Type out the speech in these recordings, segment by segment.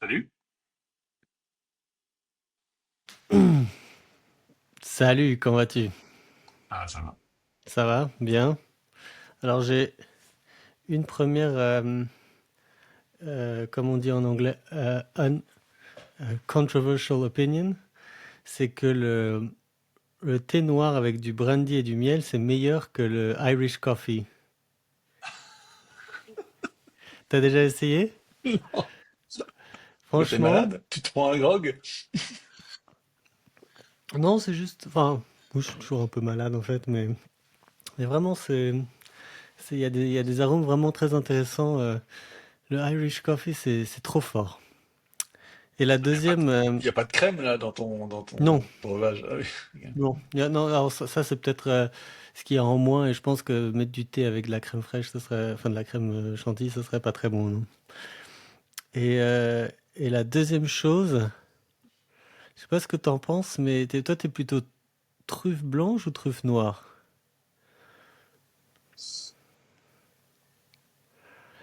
Salut. Salut, comment vas-tu? Ah, ça va. Ça va? Bien. Alors j'ai une première, comme on dit en anglais, controversial opinion, c'est que le thé noir avec du brandy et du miel, c'est meilleur que le Irish coffee. T'as déjà essayé? Non. Quoi, t'es Franchement, malade? Tu te prends un grog? non, c'est juste, enfin, moi, je suis toujours un peu malade en fait, mais vraiment il y a des arômes vraiment très intéressants. Le Irish coffee, c'est trop fort. Et la Il n'y a pas de, deuxième, y a pas de crème là dans non. ton breuvage. Ah oui. Non, non, alors ça, c'est peut-être ce qu'il y a en moins, et je pense que mettre du thé avec de la crème fraîche, ce serait, enfin de la crème chantilly, ce serait pas très bon, non. Et, euh, et la deuxième chose, je sais pas ce que t'en penses, mais toi, t'es plutôt truffe blanche ou truffe noire?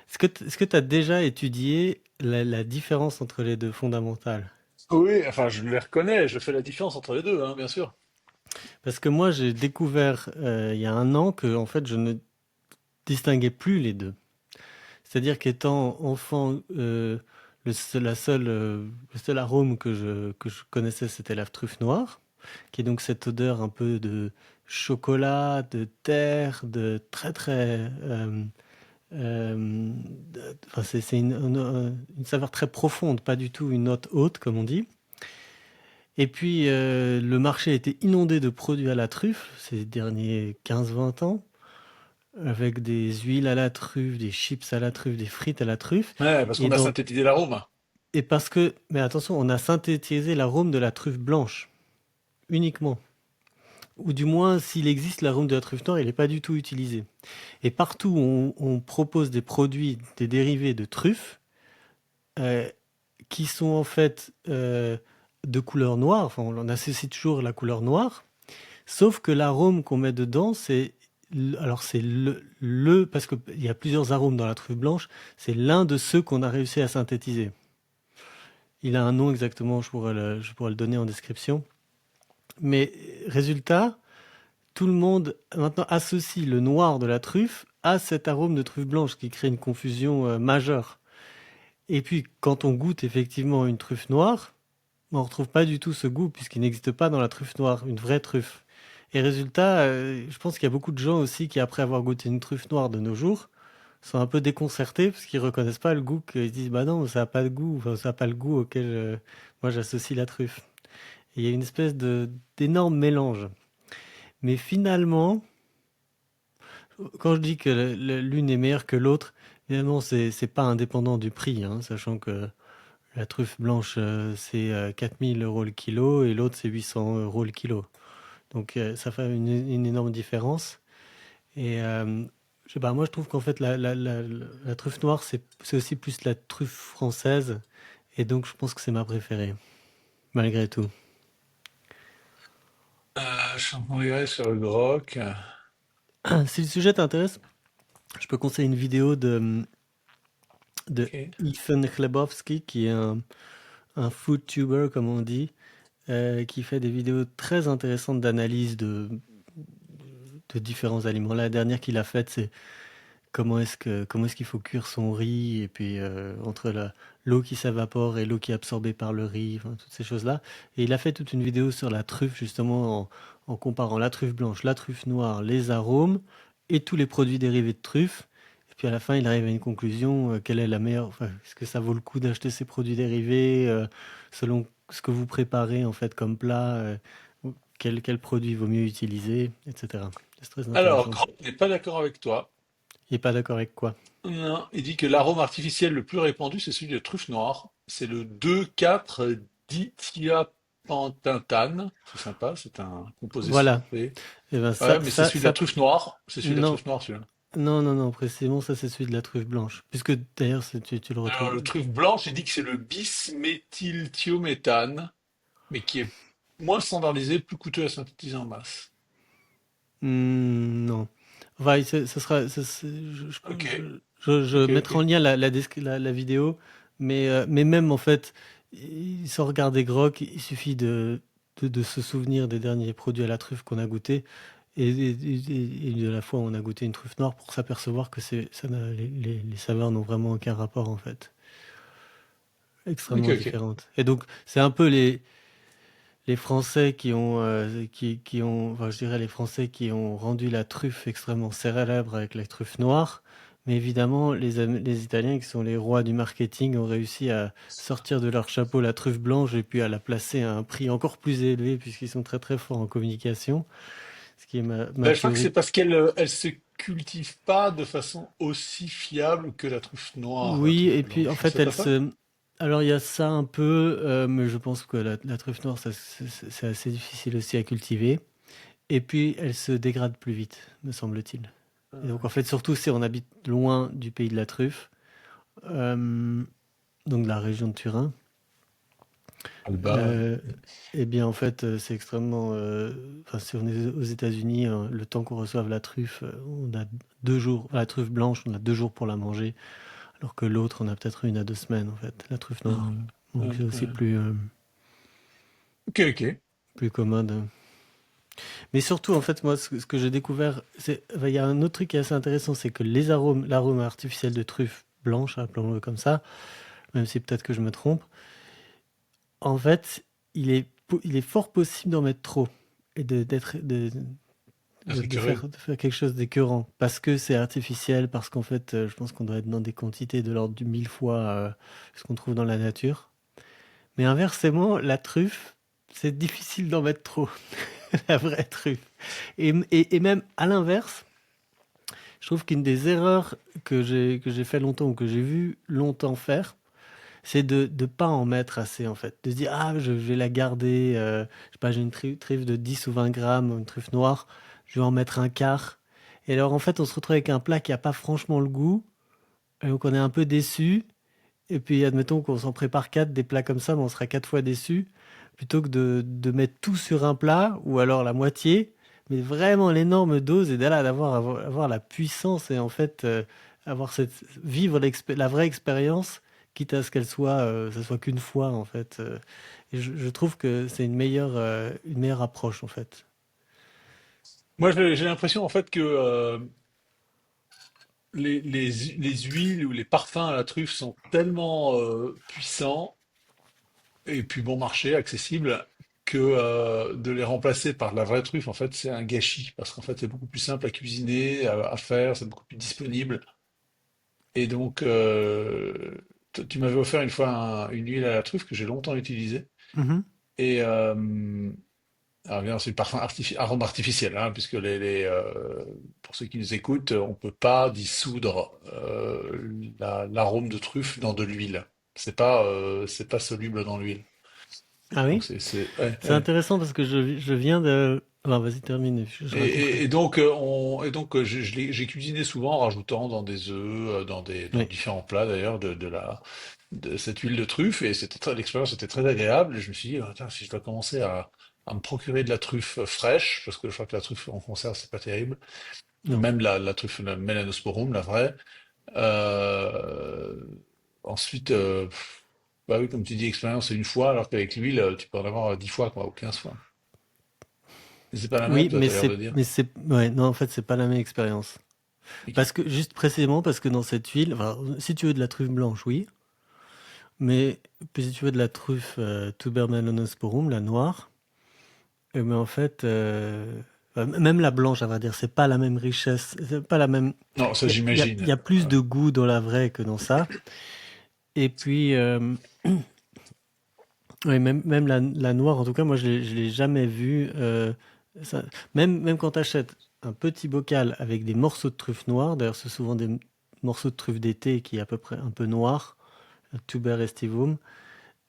Est-ce que t'as déjà étudié la différence entre les deux fondamentales? Oui, enfin, je les reconnais, je fais la différence entre les deux, hein, bien sûr. Parce que moi, j'ai découvert il y a un an que en fait, je ne distinguais plus les deux. C'est-à-dire qu'étant enfant, le seul arôme que je connaissais, c'était la truffe noire, qui est donc cette odeur un peu de chocolat, de terre, de très très... enfin, c'est une saveur très profonde, pas du tout une note haute, comme on dit. Et puis, le marché était inondé de produits à la truffe ces derniers 15-20 ans, avec des huiles à la truffe, des chips à la truffe, des frites à la truffe. Ouais, parce Et qu'on a dans synthétisé l'arôme. Et parce que, mais attention, on a synthétisé l'arôme de la truffe blanche, uniquement. Ou du moins, s'il existe l'arôme de la truffe noire, il n'est pas du tout utilisé. Et partout où on propose des produits, des dérivés de truffes, euh, qui sont en fait de couleur noire, enfin on associe toujours la couleur noire, sauf que l'arôme qu'on met dedans, alors c'est parce qu'il y a plusieurs arômes dans la truffe blanche, c'est l'un de ceux qu'on a réussi à synthétiser. Il a un nom exactement, je pourrais le donner en description. Mais résultat, tout le monde maintenant associe le noir de la truffe à cet arôme de truffe blanche, ce qui crée une confusion majeure. Et puis, quand on goûte effectivement une truffe noire, on ne retrouve pas du tout ce goût, puisqu'il n'existe pas dans la truffe noire, une vraie truffe. Et résultat, je pense qu'il y a beaucoup de gens aussi qui, après avoir goûté une truffe noire de nos jours, sont un peu déconcertés parce qu'ils reconnaissent pas le goût, qu'ils se disent bah non, ça n'a pas de goût, enfin, ça n'a pas le goût auquel moi j'associe la truffe. Et il y a une espèce de d'énorme mélange. Mais finalement, quand je dis que l'une est meilleure que l'autre, évidemment, c'est pas indépendant du prix, hein, sachant que la truffe blanche, c'est 4000 euros le kilo et l'autre, c'est 800 euros le kilo. Donc, ça fait une énorme différence. Et je sais pas, moi, je trouve qu'en fait, la truffe noire, c'est aussi plus la truffe française. Et donc, je pense que c'est ma préférée, malgré tout. Je suis en train de regarder sur le grog. Si le sujet t'intéresse, je peux conseiller une vidéo de Ok. Ethan Chlebowski, qui est un food tuber, comme on dit, qui fait des vidéos très intéressantes d'analyse de différents aliments. La dernière qu'il a faite, c'est comment est-ce qu'il faut cuire son riz, et puis entre l'eau qui s'évapore et l'eau qui est absorbée par le riz, enfin, toutes ces choses-là. Et il a fait toute une vidéo sur la truffe, justement, en comparant la truffe blanche, la truffe noire, les arômes et tous les produits dérivés de truffe. Et puis à la fin, il arrive à une conclusion, quelle est la meilleure, enfin, est-ce que ça vaut le coup d'acheter ces produits dérivés, selon ce que vous préparez en fait comme plat, quel produit vaut mieux utiliser, etc. C'est très Alors, intéressant. Grog n'est pas d'accord avec toi. Il est pas d'accord avec quoi? Non, il dit que l'arôme artificiel le plus répandu, c'est celui de truffe noire. C'est le 2,4-dithiapentane. C'est sympa, c'est un composé Voilà. sucré. Et ben Ouais, mais c'est celui de la truffe noire. C'est celui de la non, truffe noire, celui-là. non, précisément, ça c'est celui de la truffe blanche. Puisque d'ailleurs, tu le Alors, retrouves. le truffe blanche, il dit que c'est le bisméthylthiométhane, mais qui est moins standardisé, plus coûteux à synthétiser en masse. Non. Enfin, ce sera, Ok, je ok, mettrai en ok. lien la vidéo, Mais même en fait, sans regarder Grok, il suffit de se souvenir des derniers produits à la truffe qu'on a goûté et de la fois où on a goûté une truffe noire pour s'apercevoir que les saveurs n'ont vraiment aucun rapport en fait, Ok, extrêmement ok. différentes. Et donc c'est un peu les Français qui ont, enfin, je dirais les Français qui ont rendu la truffe extrêmement célèbre avec la truffe noire. Mais évidemment, les Italiens, qui sont les rois du marketing, ont réussi à sortir de leur chapeau la truffe blanche et puis à la placer à un prix encore plus élevé puisqu'ils sont très très forts en communication. Ce qui est ma Ben, je crois que c'est théorie. parce qu'elle elle se cultive pas de façon aussi fiable que la truffe noire, la Oui, truffe et puis en blanche. fait, C'est pas ça? alors il y a ça un peu, mais je pense que la truffe noire, c'est assez difficile aussi à cultiver. Et puis, elle se dégrade plus vite, me semble-t-il. Et Ah, donc, en ok. fait, surtout si on habite loin du pays de la truffe, euh, donc de la région de Turin, Alba, ouais. euh, eh bien, en fait, c'est extrêmement. Enfin, si on est aux États-Unis, le temps qu'on reçoive la truffe, on a 2 jours. La truffe blanche, on a 2 jours pour la manger, alors que l'autre, on a peut-être 1 à 2 semaines, en fait, la truffe noire. Hum, Donc, c'est aussi Ok, ok. plus commode. Mais surtout, en fait, moi, ce que j'ai découvert, enfin, il y a un autre truc qui est assez intéressant, c'est que l'arôme artificiel de truffe blanche, appelons-le comme ça, même si peut-être que je me trompe, en fait, il est fort possible d'en mettre trop et Récurrent. de faire quelque chose d'écœurant parce que c'est artificiel, parce qu'en fait, je pense qu'on doit être dans des quantités de l'ordre du 1000 fois ce qu'on trouve dans la nature. Mais inversement, la truffe, c'est difficile d'en mettre trop, la vraie truffe. Et même à l'inverse, je trouve qu'une des erreurs que j'ai fait longtemps ou que j'ai vu longtemps faire, c'est de ne pas en mettre assez en fait. De se dire, ah, je vais la garder, je sais pas, j'ai une truffe de 10 ou 20 grammes, une truffe noire, je vais en mettre un quart. Et alors en fait, on se retrouve avec un plat qui n'a pas franchement le goût, et donc on est un peu déçu. Et puis admettons qu'on s'en prépare 4 des plats comme ça, mais on sera 4 fois déçu, plutôt que de mettre tout sur un plat, ou alors la moitié, mais vraiment l'énorme dose, et d'aller avoir la puissance, et en fait vivre la vraie expérience, quitte à ce qu'elle soit, ça soit qu'une fois en fait. Et je trouve que c'est une meilleure approche en fait. Moi, j'ai l'impression en fait que les huiles ou les parfums à la truffe sont tellement puissants et puis bon marché, accessibles, que de les remplacer par de la vraie truffe, en fait, c'est un gâchis parce qu'en fait, c'est beaucoup plus simple à cuisiner, à faire, c'est beaucoup plus disponible. Et donc, tu m'avais offert une fois une huile à la truffe que j'ai longtemps utilisée. Mhm. Et alors bien, c'est le parfum arôme artificiel, hein, puisque pour ceux qui nous écoutent, on peut pas dissoudre l'arôme de truffe dans de l'huile. C'est pas soluble dans l'huile. Ah oui? Donc ouais, C'est ouais. intéressant parce que je viens de... Alors vas-y, termine, je raconterai. J'ai cuisiné souvent en rajoutant dans des œufs, dans Oui. différents plats d'ailleurs, de cette huile de truffe, et l'expérience était très agréable. Et je me suis dit, ah, tiens, si je dois commencer à me procurer de la truffe fraîche, parce que je crois que la truffe en conserve, c'est pas terrible, Non. même la truffe la Melanosporum, la vraie. Euh, ensuite, bah oui, comme tu dis, expérience c'est une fois, alors qu'avec l'huile, tu peux en avoir 10 fois, quoi, ou 15 fois. Mais c'est pas la même, Oui, toi, t'as l'air de dire. ouais, non, en fait, c'est pas la même expérience. Ok. Parce que, juste précisément, parce que dans cette huile, enfin, si tu veux de la truffe blanche, oui, mais si tu veux de la truffe Tuber melanosporum, la noire, mais en fait, même la blanche, à vrai dire, c'est pas la même richesse, c'est pas la même. Non, ça Il y j'imagine. a plus de goût dans la vraie que dans ça. Et puis, ouais, même la noire, en tout cas, moi, je l'ai jamais vue. Même quand tu achètes un petit bocal avec des morceaux de truffe noire, d'ailleurs, c'est souvent des morceaux de truffe d'été qui est à peu près un peu noir, tuber estivum,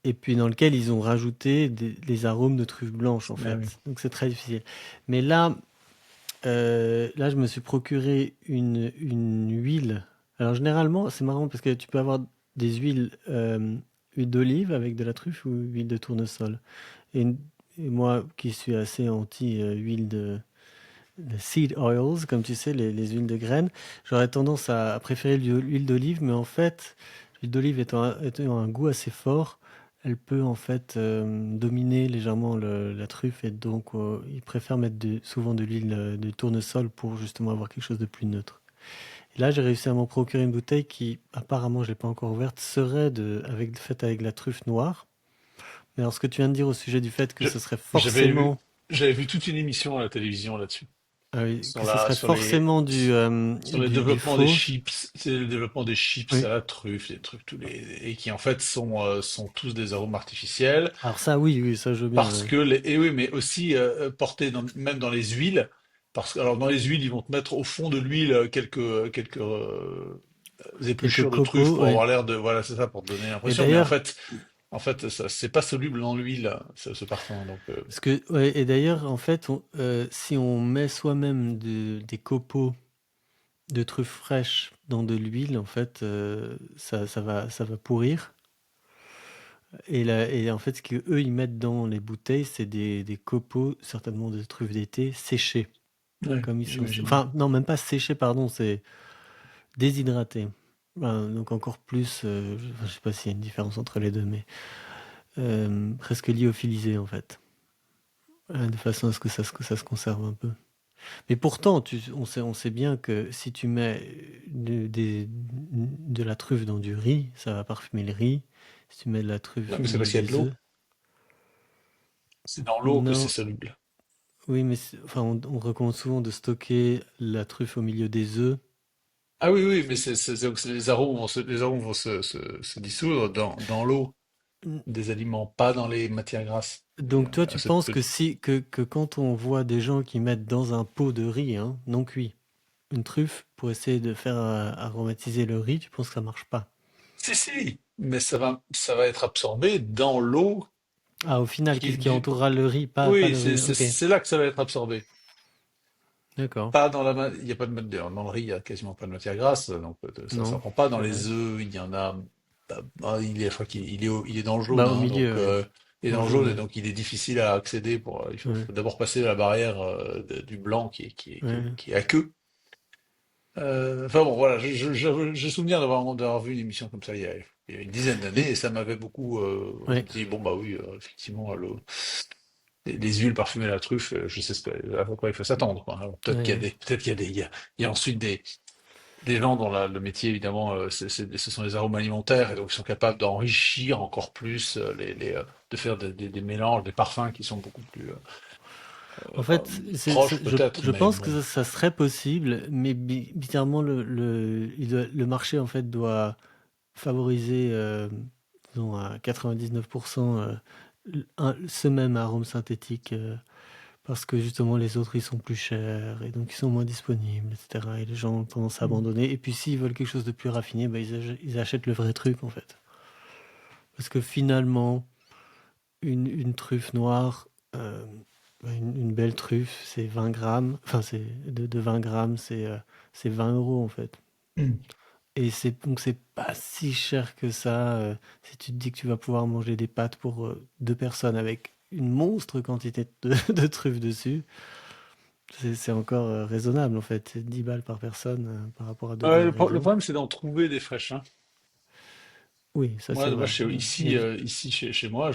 et puis dans lequel ils ont rajouté les arômes de truffe blanche, en Ah oui. fait. Donc c'est très difficile. Mais là, je me suis procuré une huile. Alors généralement, c'est marrant parce que tu peux avoir des huile d'olive avec de la truffe ou huile de tournesol. Et, et moi, qui suis assez anti huile de seed oils, comme tu sais, les huiles de graines, j'aurais tendance à préférer l'huile d'olive, mais en fait, L'huile d'olive étant un goût assez fort, elle peut en fait dominer légèrement la truffe et donc ils préfèrent mettre souvent de l'huile de tournesol pour justement avoir quelque chose de plus neutre. Et là, j'ai réussi à m'en procurer une bouteille qui, apparemment, je l'ai pas encore ouverte, serait faite avec de la truffe noire. Mais alors, ce que tu viens de dire au sujet du fait que Je- ce serait J'avais vu, forcément, j'avais vu toute une émission à la télévision là-dessus. ah oui, Sur que ce la, serait sur les, forcément sur le du développement des faux, chips, c'est le développement des chips oui. à la truffe, des trucs et qui en fait sont tous des arômes artificiels Alors ça, oui, oui, ça je veux bien, parce oui. que et oui, mais aussi portés même dans les huiles, parce que alors dans les huiles ils vont te mettre au fond de l'huile quelques Quelques épluchures de truffe copeaux, pour oui. avoir l'air de voilà c'est ça pour te donner Et l'impression, mais d'ailleurs, en fait ça c'est pas soluble dans l'huile ce parfum donc ouais, et d'ailleurs, en fait, si on met soi-même des copeaux de truffes fraîches dans de l'huile, en fait, ça va pourrir. Et en fait, ce qu'eux, ils mettent dans les bouteilles, c'est des copeaux, certainement de truffes d'été, séchés. ouais, Comme ils sont... j'imagine. Enfin, non, même pas séchés, pardon, c'est déshydratés. Donc encore plus, je sais pas s'il y a une différence entre les deux, mais presque lyophilisés, en fait. De façon à ce que ça se conserve un peu. Mais pourtant, on sait bien que si tu mets de la truffe dans du riz, ça va parfumer le riz. Si tu mets de la Non truffe mais au c'est parce milieu qu'il y a de des l'eau, œufs, c'est dans l'eau que c'est non, soluble. oui, mais enfin, on recommande souvent de stocker la truffe au milieu des œufs. Ah oui, oui, mais donc les arômes les arômes vont se dissoudre dans l'eau des aliments, pas dans les matières grasses. Donc toi, À tu cette penses que quand on voit des gens qui mettent dans un pot de riz, hein, non cuit, une truffe pour essayer de faire aromatiser le riz, tu penses que ça marche pas? Si, si, mais ça va être absorbé dans l'eau Ah, au final, qui est qu'est-ce qui du. entourera le riz, pas Oui, le riz. Ok, c'est là que ça va être absorbé. d'accord. Pas dans il y a pas de dans le riz, il y a quasiment pas de matière grasse, donc ça Non, prend pas dans c'est vrai. les œufs. Il y en a. Je crois qu'il est il est dans le jaune, Bah, au hein, donc milieu, ouais. il est Dans dans le le jaune, jaune et ouais. donc il est difficile à accéder Ouais, faut d'abord passer la barrière du blanc ouais, qui est aqueux. Enfin bon, voilà, j'ai souvenir d'avoir vu une émission comme ça il y a une dizaine d'années Et, et ça m'avait beaucoup. Je ouais, me dis bon bah oui, effectivement, les huiles parfumées à la truffe, je sais à quoi il faut s'attendre, quoi. Alors, ouais. peut-être qu'il y a il y a ensuite des gens dont le métier évidemment, ce sont les arômes alimentaires et donc ils sont capables d'enrichir encore plus de faire des mélanges, des parfums qui sont beaucoup plus En bah, fait, proches peut-être, je mais pense que bon. ça serait possible, mais bizarrement, le marché, en fait, doit favoriser, disons, à 99%, ce même arôme synthétique, parce que justement, les autres, ils sont plus chers, et donc ils sont moins disponibles, etc. Et les gens ont tendance à abandonner. Et puis, s'ils veulent quelque chose de plus raffiné, bah, ils achètent le vrai truc, en fait. Parce que finalement, une truffe noire, une belle truffe, c'est 20 grammes. Enfin, de 20 grammes, c'est 20 euros en fait. Mm. Et donc c'est pas si cher que ça. Si tu te dis que tu vas pouvoir manger des pâtes pour deux personnes avec une monstre quantité de truffes dessus, c'est encore raisonnable en fait. C'est 10 balles par personne par rapport à d'autres Ouais, le ingrédients. problème, c'est d'en trouver des fraîches, hein. Oui, ça c'est vrai. Ici, chez moi,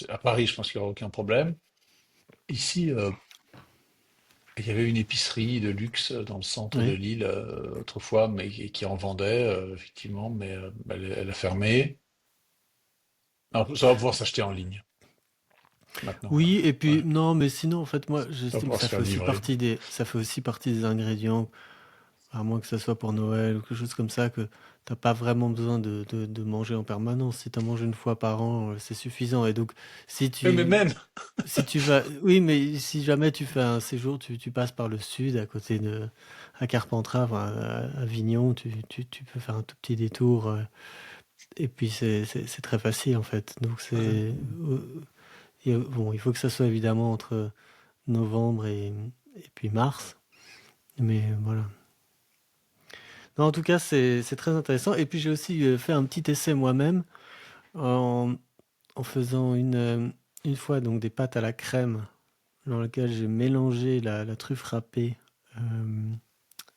à Paris, je pense qu'il n'y aura aucun problème. Ici, il y avait une épicerie de luxe dans le centre de Oui. Lille autrefois, mais qui en vendait, effectivement, mais elle a fermé. Alors, ça va pouvoir s'acheter en ligne maintenant. Oui, et puis Ouais, non, mais sinon, en fait, moi, ça va j'estime que pouvoir se faire livrer. ça fait aussi partie des ingrédients, à moins que ça soit pour Noël ou quelque chose comme ça, que t'as pas vraiment besoin de manger en permanence. Si tu manges une fois par an, c'est suffisant. Et donc, si Mais tu, même, si tu vas, oui, mais si jamais tu fais un séjour, tu passes par le sud, à Carpentras, enfin, à Avignon, tu peux faire un tout petit détour, et puis c'est très facile, en fait. Donc, bon, il faut que ça soit évidemment entre novembre et puis mars. Mais voilà. Non, en tout cas, c'est très intéressant. Et puis j'ai aussi fait un petit essai moi-même en, en faisant une fois donc des pâtes à la crème dans lesquelles j'ai mélangé la truffe râpée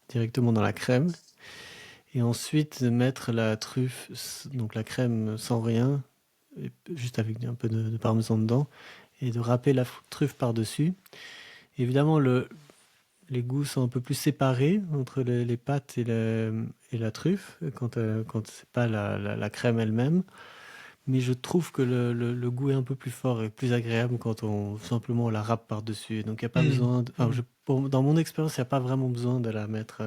directement dans la crème. et ensuite de mettre la truffe, donc la crème sans rien, juste avec un peu de parmesan dedans, et de râper la truffe par-dessus. Évidemment, les goûts sont un peu plus séparés entre les pâtes et la truffe, quand c'est pas la crème elle-même. Mais je trouve que le goût est un peu plus fort et plus agréable quand on simplement la râpe par-dessus. Donc il n'y a pas Mhm. besoin, Mhm. dans mon expérience, il n'y a pas vraiment besoin de la mettre,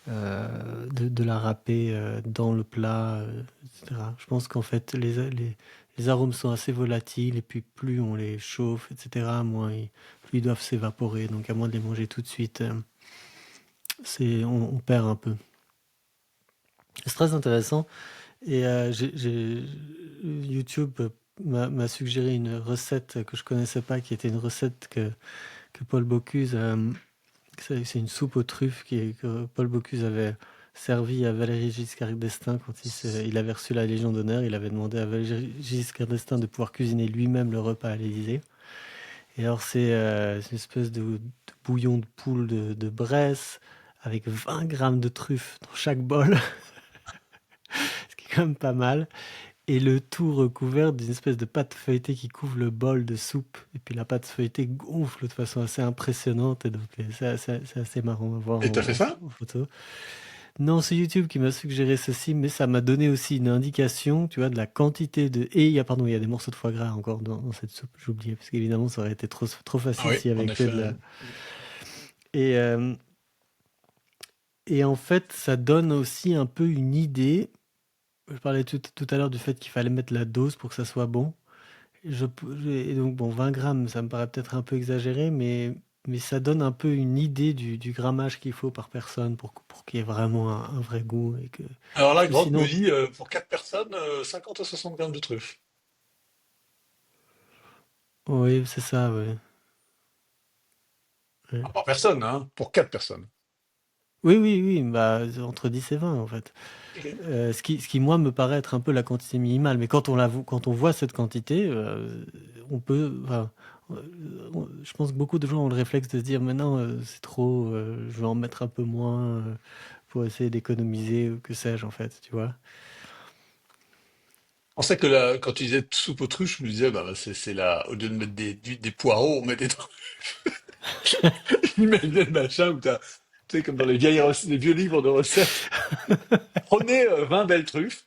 de la râper dans le plat, etc. Je pense qu'en fait, les arômes sont assez volatiles et puis plus on les chauffe, etc., plus ils doivent s'évaporer. Donc à moins de les manger tout de suite, on perd un peu. C'est très intéressant. Et YouTube m'a suggéré une recette que je connaissais pas, qui était une recette que Paul Bocuse, c'est une soupe aux truffes que Paul Bocuse avait servi à Valéry Giscard d'Estaing quand il avait reçu la Légion d'honneur. Il avait demandé à Valéry Giscard d'Estaing de pouvoir cuisiner lui-même le repas à l'Élysée. Et alors c'est une espèce de bouillon de poule de Bresse avec 20 grammes de truffes dans chaque bol, ce qui est quand même pas mal. Et le tout recouvert d'une espèce de pâte feuilletée qui couvre le bol de soupe. Et puis la pâte feuilletée gonfle de façon assez impressionnante. Et donc c'est assez marrant à voir Et t'as fait ça? en photo. Non, c'est YouTube qui m'a suggéré ceci, mais ça m'a donné aussi une indication, tu vois, de la quantité de... Et il y a des morceaux de foie gras encore dans cette soupe, j'ai oublié, parce qu'évidemment ça aurait été trop Ah facile oui, s'il y en avait que effet. de la... Et, euh, et en fait, ça donne aussi un peu une idée. Je parlais tout à l'heure du fait qu'il fallait mettre la dose pour que ça soit bon. Et donc, bon, 20 grammes, ça me paraît peut-être un peu exagéré, mais ça donne un peu une idée du grammage qu'il faut par personne pour qu'il y ait vraiment un vrai goût. Alors Parce là, que Grotte me sinon, dit, pour 4 personnes, 50 à 60 grammes de truffes. oui, c'est ça, ouais. Ouais. Ah, par personne, hein, pour 4 personnes. Oui, oui, oui, bah, entre 10 et 20 en fait. Ok. Ce qui, moi, me paraît être un peu la quantité minimale. Mais quand on voit cette quantité, on peut. Enfin, je pense que beaucoup de gens ont le réflexe de se dire, maintenant, c'est trop, je vais en mettre un peu moins pour essayer d'économiser, ou que sais-je, en fait, tu vois. On sait que quand tu disais soupe aux truffes, je me disais, bah, c'est là, au lieu de mettre des poireaux, on met des truffes. Imaginez le machin où t'as, tu sais, comme dans les vieux livres de recettes, prenez 20 belles truffes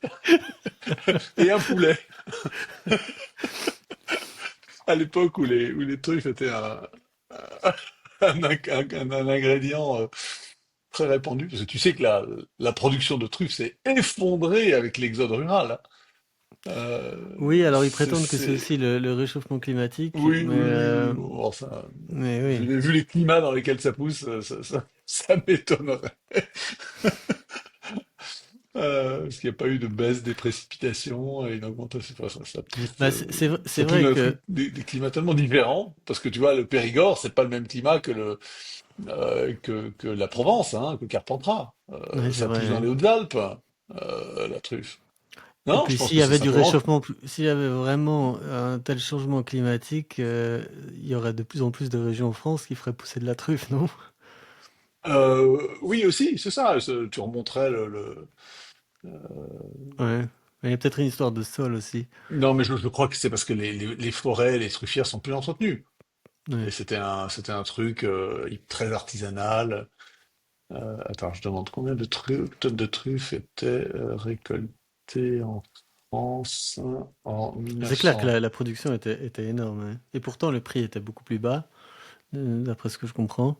et un poulet. À l'époque où les truffes étaient un ingrédient très répandu, parce que tu sais que la production de truffes s'est effondrée avec l'exode rural, hein. Oui, alors ils C'est, prétendent que c'est c'est- aussi le réchauffement climatique, Oui, oui, oui, oui. Bon, enfin, mais oui. vu les climats dans lesquels ça pousse, ça m'étonnerait. Parce qu'il n'y a pas eu de baisse des précipitations et une augmentation. Enfin, ça pousse, Bah, c'est ça pousse vrai dans que des climats tellement différents. Parce que tu vois, le Périgord, c'est pas le même climat que la Provence, hein, que Carpentras. ouais, c'est Ça pousse vrai. dans Ouais. les Hautes-Alpes, la truffe. Et Non, je puis pense s'il que y c'est avait du simplement. réchauffement, s'il y avait vraiment un tel changement climatique, il y aurait de plus en plus de régions en France qui feraient pousser de la truffe, non? Oui, aussi, c'est ça. Tu remonterais Ouais. Mais il y a peut-être une histoire de sol aussi. Non, mais je crois que c'est parce que les forêts, les truffières sont plus entretenues. Et Ouais. c'était un truc très artisanal. Attends, je demande combien de tonnes de truffes étaient récoltées en France en C'est clair que 1900. la production était énorme, ouais. Et pourtant le prix était beaucoup plus bas, d'après ce que je comprends.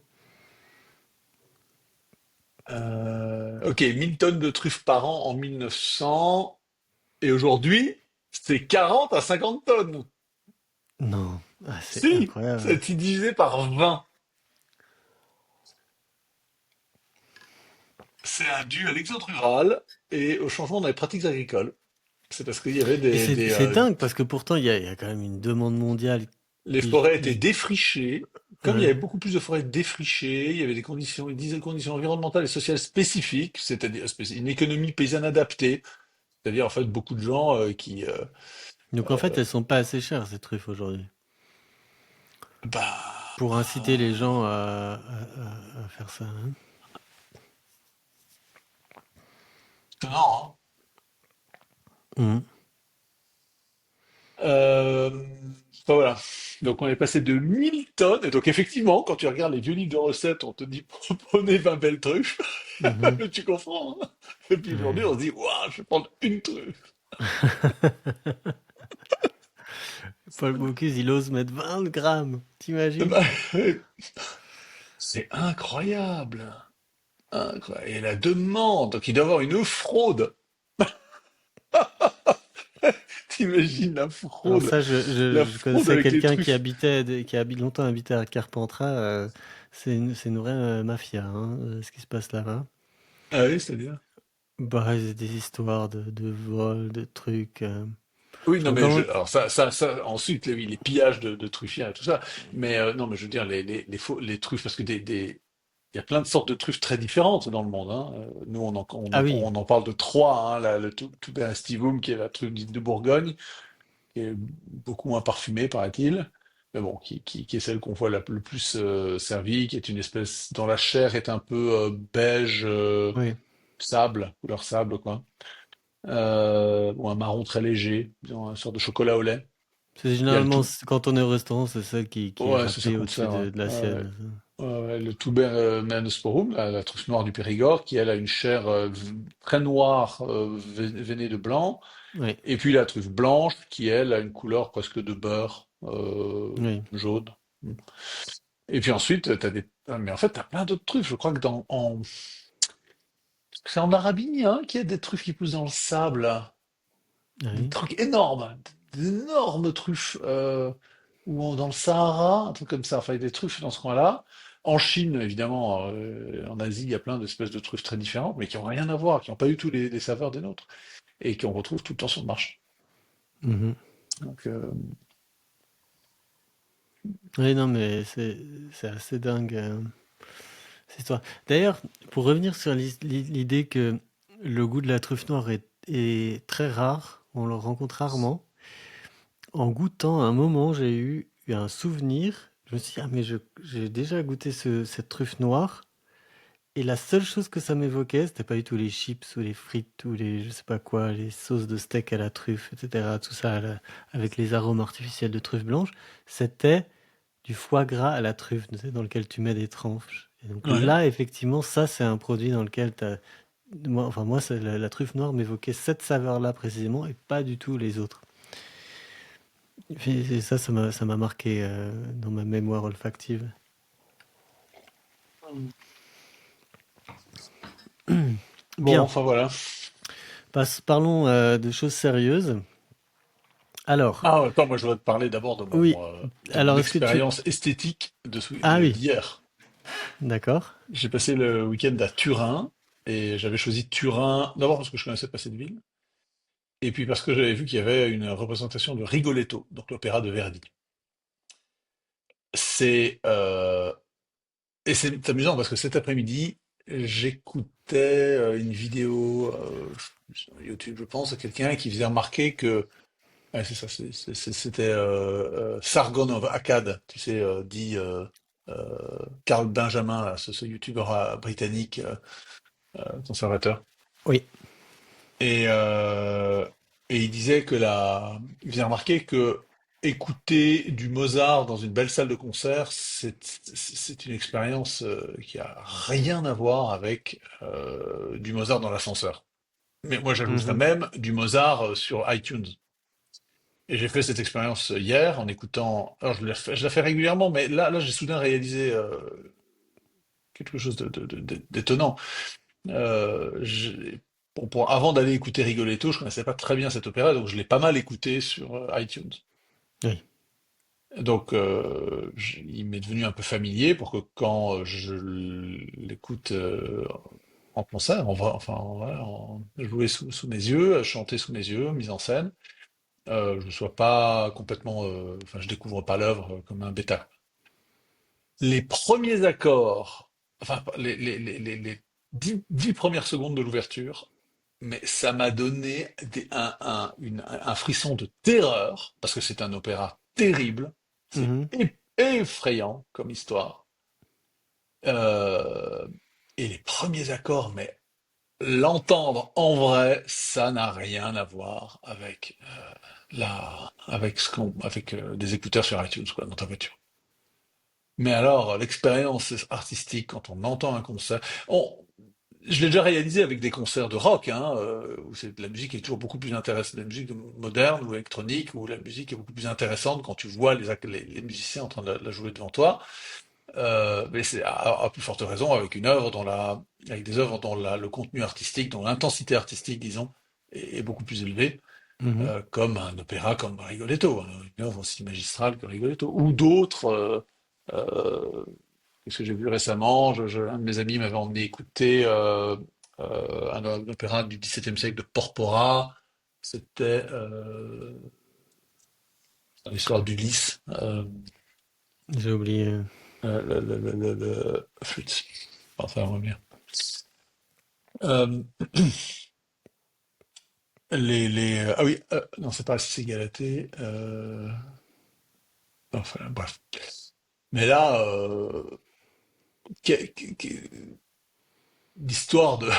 Ok, 1000 tonnes de truffes par an en 1900. Et aujourd'hui, c'est 40 à 50 tonnes. Non, ah, c'est Si, incroyable. c'est divisé par 20. C'est dû à l'exode rural et au changement dans les pratiques agricoles. C'est parce qu'il y avait Et c'est dingue parce que pourtant il y a quand même une demande mondiale les qui, forêts étaient qui- défrichées. Comme il y ouais. avait beaucoup plus de forêts défrichées, il y avait des conditions environnementales et sociales spécifiques, c'est-à-dire une économie paysanne adaptée, c'est-à-dire en fait beaucoup de gens qui, Donc en fait elles sont pas assez chères ces truffes aujourd'hui bah, pour inciter les gens à faire ça, hein. étonnant, Mhm. hein. Enfin, voilà. Donc on est passé de 1000 tonnes, et donc effectivement, quand tu regardes les vieux livres de recettes, on te dit prenez 20 belles truffes, Mhm. tu comprends, hein. Et puis aujourd'hui, Ouais. on se dit, waouh, je vais prendre une truffe. Paul Bocuse, il ose mettre 20 grammes, t'imagines? Bah, c'est incroyable. Incroyable. Et la demande, donc il doit y avoir une fraude. T'imagines Alors ça, la je fraude connaissais avec les quelqu'un truffes. qui a longtemps habité à Carpentras. C'est une vraie mafia, hein, ce qui se passe là-bas. Ah oui, c'est-à-dire? Bah, c'est des histoires de vol, de trucs. Oui, non, mais Quand... alors ensuite, les pillages de truffiens et tout ça. Mais non, mais je veux dire, les truffes, parce que il y a plein de sortes de truffes très différentes dans le monde, hein. Nous, Ah oui, on en parle de trois, hein, le Tuberostivum, qui est la truffe dite de Bourgogne, qui est beaucoup moins parfumée, paraît-il. Mais bon, qui est celle qu'on voit le plus servie, qui est une espèce dont la chair est un peu beige, oui. sable, couleur sable, quoi. Ou un marron très léger, disons, une sorte de chocolat au lait. C'est Il y a le généralement, tout. quand on est au restaurant, c'est celle qui est Ouais, c'est ça râpée qu'on au-dessus sert, ouais. de l'assiette. Ouais, ouais, le Tuber Meanosporum, la truffe noire du Périgord, qui elle a une chair très noire, veinée de blanc. Oui, Et puis la truffe blanche, qui elle a une couleur presque de beurre, oui. jaune. Et puis ensuite, mais en fait, t'as plein d'autres truffes. Je crois que c'est en Arabie, hein, qu'il y a des truffes qui poussent dans le sable, là. Ah Des oui. trucs énormes, d'énormes truffes, dans le Sahara, un truc comme ça. Enfin, il y a des truffes dans ce coin-là. En Chine, évidemment, en Asie, il y a plein d'espèces de truffes très différentes, mais qui n'ont rien à voir, qui n'ont pas du tout les saveurs des nôtres, et qu'on retrouve tout le temps sur le marché. Mhm. Donc, Oui, non, mais c'est assez dingue, cette histoire. D'ailleurs, pour revenir sur l'idée que le goût de la truffe noire est très rare, on le rencontre rarement. En goûtant, à un moment, j'ai eu un souvenir. Je me suis dit, ah, mais j'ai déjà goûté cette truffe noire. Et la seule chose que ça m'évoquait, c'était pas du tout les chips ou les frites ou les, je sais pas quoi, les sauces de steak à la truffe, etc. Tout ça avec les arômes artificiels de truffe blanche. C'était du foie gras à la truffe, tu sais, dans lequel tu mets des tranches. Et donc ouais. là, effectivement, ça, c'est un produit dans lequel moi, enfin, moi, la truffe noire m'évoquait cette saveur-là précisément et pas du tout les autres. Et ça, ça m'a marqué dans ma mémoire olfactive. Bon, Bien, enfin voilà. parlons de choses sérieuses. Alors, Ah, attends, moi je voudrais te parler d'abord oui, de mon alors est-ce que tu... expérience esthétique Ah oui, d'hier. d'accord. J'ai passé le week-end à Turin, et j'avais choisi Turin, d'abord parce que je connaissais pas cette ville, et puis parce que j'avais vu qu'il y avait une représentation de Rigoletto, donc l'opéra de Verdi. C'est et c'est amusant parce que cet après-midi, j'écoutais une vidéo sur YouTube, je pense, de quelqu'un qui faisait remarquer que ouais, c'est ça, c'était Sargon of Akkad, tu sais, dit Carl Benjamin, là, ce youtubeur britannique conservateur. Oui. Et, euh, et il disait il faisait remarquer que écouter du Mozart dans une belle salle de concert, c'est une expérience qui a rien à voir avec du Mozart dans l'ascenseur. Mais moi, j'ajouterais Mhm. même du Mozart sur iTunes. Et j'ai fait cette expérience hier en écoutant. Alors, je la fais régulièrement, mais là, j'ai soudain réalisé quelque chose d'étonnant. Avant d'aller écouter Rigoletto, je connaissais pas très bien cet opéra, donc je l'ai pas mal écouté sur iTunes. Oui. Donc, il m'est devenu un peu familier pour que quand je l'écoute en concert, enfin, voilà, jouer sous mes yeux, chanter sous mes yeux, mise en scène, je ne sois pas complètement, enfin, je découvre pas l'œuvre comme un bêta. Les premiers accords, enfin, les 10 premières secondes de l'ouverture, mais ça m'a donné un frisson de terreur, parce que c'est un opéra terrible, c'est Mhm. effrayant comme histoire. Euh, et les premiers accords, mais l'entendre en vrai, ça n'a rien à voir avec avec des écouteurs sur iTunes, quoi, dans ta voiture. Mais alors, l'expérience artistique quand on entend un concert, on, je l'ai déjà réalisé avec des concerts de rock, hein, où la musique est toujours beaucoup plus intéressante, la musique moderne ou électronique, où la musique est beaucoup plus intéressante quand tu vois les musiciens en train de la jouer devant toi. Mais c'est à plus forte raison avec avec des œuvres dont le contenu artistique, dont l'intensité artistique, disons, est beaucoup plus élevée, Mhm. comme un opéra comme Rigoletto, hein, une œuvre aussi magistrale que Rigoletto, ou d'autres. Euh, Qu'est-ce que j'ai vu récemment? Un de mes amis m'avait emmené écouter un opéra du XVIIe siècle de Porpora. C'était l'histoire d'Ulysse. J'ai oublié. Flûte. Enfin, ça va revenir. Euh, ah oui, non, c'est pas si c'est Galatée. Enfin, bref. Mais là, l'histoire de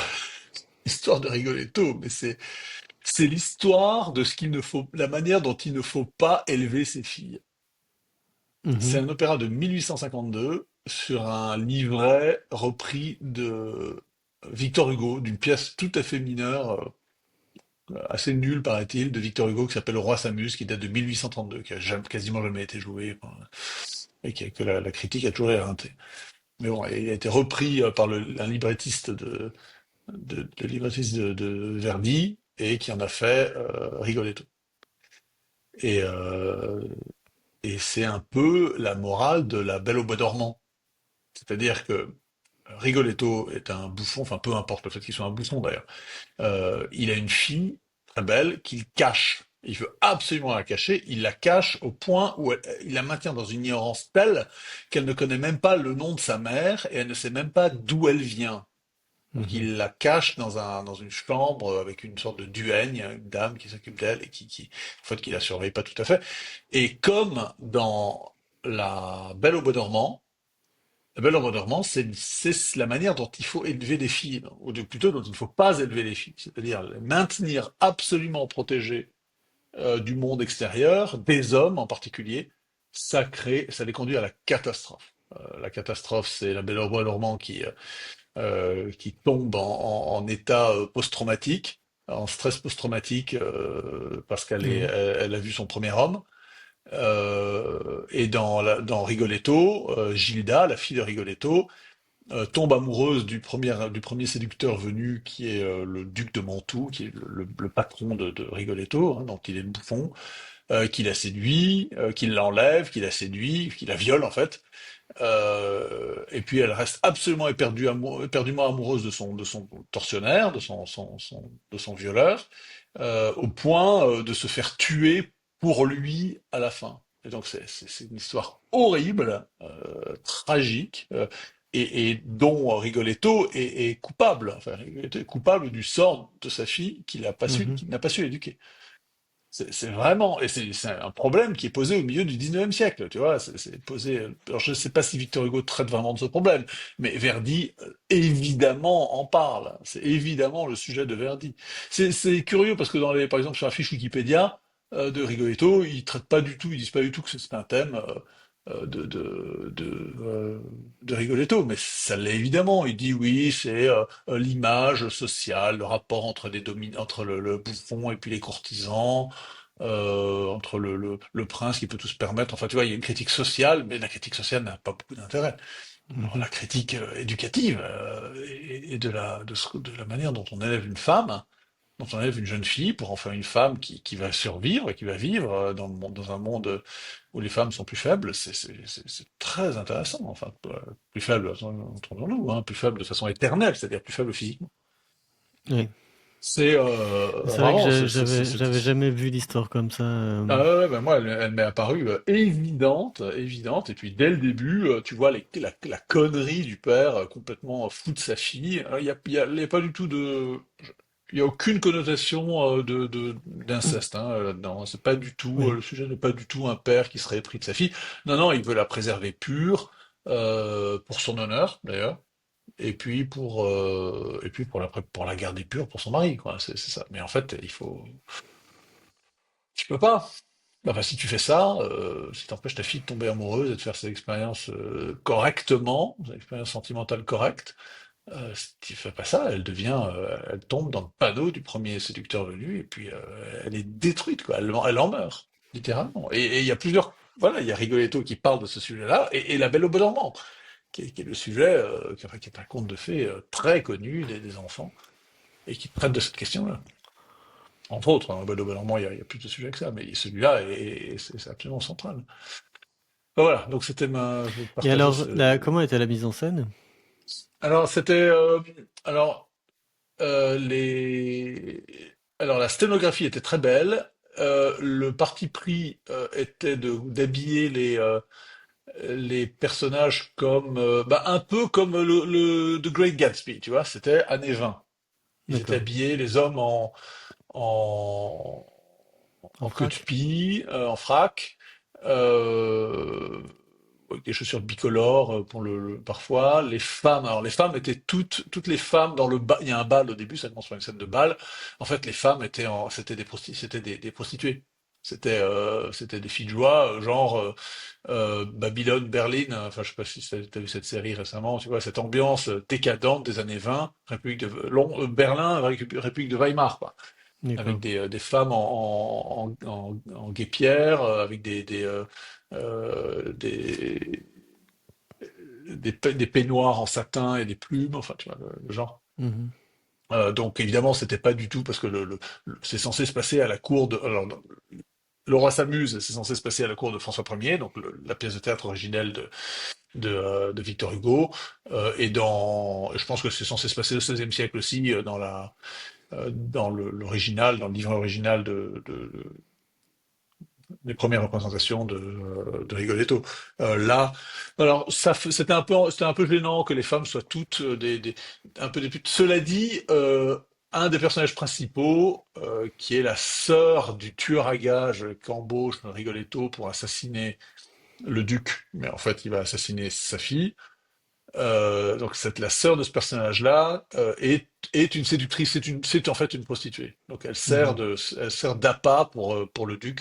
l'histoire de Rigoletto, mais c'est l'histoire de ce qu'il ne faut, la manière dont il ne faut pas élever ses filles. C'est Mhm. un opéra de 1852 sur un livret repris de Victor Hugo, d'une pièce tout à fait mineure, assez nulle paraît-il, de Victor Hugo qui s'appelle Le Roi s'amuse, qui date de 1832, qui a quasiment jamais été joué, enfin, et que la critique a toujours éreinté. Mais bon, il a été repris par un librettiste de librettiste de Verdi et qui en a fait Rigoletto. Et, euh, et c'est un peu la morale de La Belle au bois dormant. C'est-à-dire que Rigoletto est un bouffon, enfin peu importe le fait qu'il soit un bouffon d'ailleurs. Il a une fille très belle qu'il cache. Il veut absolument la cacher. Il la cache au point où il la maintient dans une ignorance telle qu'elle ne connaît même pas le nom de sa mère et elle ne sait même pas d'où elle vient. Donc Mhm. il la cache dans une chambre avec une sorte de duègne, une dame qui s'occupe d'elle et en fait, qui la surveille pas tout à fait. Et comme dans La Belle au bois dormant, La Belle au bois dormant, c'est la manière dont il faut élever les filles, plutôt dont il ne faut pas élever les filles, c'est-à-dire les maintenir absolument protégées du monde extérieur, des hommes en particulier. Ça les conduit à la catastrophe. La catastrophe, c'est La Belle au bois dormant qui tombe en état post-traumatique, en stress post-traumatique, parce Ouais. elle a vu son premier homme. Et dans Rigoletto, Gilda, la fille de Rigoletto, tombe amoureuse du premier séducteur venu, qui est le duc de Mantoue, qui est le patron de Rigoletto, hein, dont il est le bouffon, qui la séduit, qui l'enlève, qui la séduit, qui la viole en fait. Et puis elle reste absolument éperdument amoureuse de son tortionnaire, de son violeur, au point de se faire tuer pour lui à la fin. Et donc c'est une histoire horrible, tragique, et dont Rigoletto est coupable. Enfin, Rigoletto est coupable du sort de sa fille Mhm. qu'il n'a pas su éduquer. C'est vraiment, et c'est un problème qui est posé au milieu du 19e siècle, tu vois, c'est posé, alors je ne sais pas si Victor Hugo traite vraiment de ce problème, mais Verdi, évidemment, en parle. C'est évidemment le sujet de Verdi. C'est curieux parce que par exemple, sur la fiche Wikipédia, de Rigoletto, ils disent pas du tout que c'est un thème, de Rigoletto, mais ça l'est évidemment. Il dit oui, c'est l'image sociale, le rapport entre le bouffon et puis les courtisans, entre le prince qui peut tout se permettre. Enfin, tu vois, il y a une critique sociale, mais la critique sociale n'a pas beaucoup d'intérêt. Alors, Mhm. la critique éducative et de la manière dont on élève une femme, dont on élève une jeune fille pour en faire une femme qui va survivre et qui va vivre dans un monde où les femmes sont plus faibles, c'est très intéressant. Enfin, plus faible, entendons-nous, hein, plus faible de façon éternelle, c'est-à-dire plus faible physiquement. Ouais. C'est C'est vrai que vraiment, j'avais jamais vu l'histoire comme ça. ah ouais, ouais, ben moi, elle m'est apparue évidente, évidente. Et puis dès le début, tu vois la connerie du père complètement fou de sa fille. Il y a pas du tout il y a aucune connotation d'inceste hein, là-dedans. C'est pas du tout Ouais. le sujet n'est pas du tout un père qui serait épris de sa fille. Non, non, il veut la préserver pure pour son honneur d'ailleurs. et puis pour la garder pure pour son mari, quoi. C'est ça. Mais en fait, tu peux pas. Enfin, si tu fais ça, si t'empêches ta fille de tomber amoureuse et de faire ses expériences correctement, ses expériences sentimentales correctes, si tu fais pas ça, elle tombe dans le panneau du premier séducteur venu et puis elle est détruite, quoi. Elle en meurt, littéralement. Et il y a plusieurs, voilà, il y a Rigoletto qui parle de ce sujet-là et La Belle au Bois dormant, qui est le sujet, qui est un conte de fées très connu des enfants et qui traite de cette question-là. Entre autres, hein, Bado Bellarmont, il y a plus de sujets que ça, mais celui-là c'est absolument central. Ben voilà, donc je vais Et partager alors, ce. comment était la mise en scène? Alors c'était, alors les, alors la scénographie était très belle. Le parti pris était de d'habiller les personnages comme, bah, un peu comme le The Great Gatsby, tu vois, c'était années 20. Ils étaient D'accord. habillés, les hommes en, En en queue de frac? pie, en frac, euh, avec des chaussures bicolores pour parfois. Les femmes, alors les femmes étaient toutes les femmes dans le bal. Il y a un bal au début, ça commence par une scène de bal. En fait, les femmes c'était des prostituées. C'était des filles de joie, genre Babylone, Berlin. Enfin, je sais pas si t'as vu cette série récemment. Tu vois cette ambiance décadente des années 20, Berlin, République de Weimar, quoi, avec D'accord. des femmes en guêpière, avec des, des peignoirs en satin et des plumes, enfin, tu vois, le genre. Mhm. Donc évidemment, c'était pas du tout parce que c'est censé se passer à la cour de. Alors, le roi s'amuse, c'est censé se passer à la cour de François Ier, donc la pièce de théâtre originelle de Victor Hugo, je pense que c'est censé se passer au XVIe siècle aussi, dans l'original, dans le livre original des premières représentations de Rigoletto. Là, alors c'était un peu gênant que les femmes soient toutes un peu des putes. Cela dit, un des personnages principaux, qui est la sœur du tueur à gages qu'embauche Rigoletto pour assassiner le duc, mais en fait il va assassiner sa fille. Donc la sœur de ce personnage-là est une séductrice, c'est en fait une prostituée. Donc Mhm. elle sert d'appât pour le duc,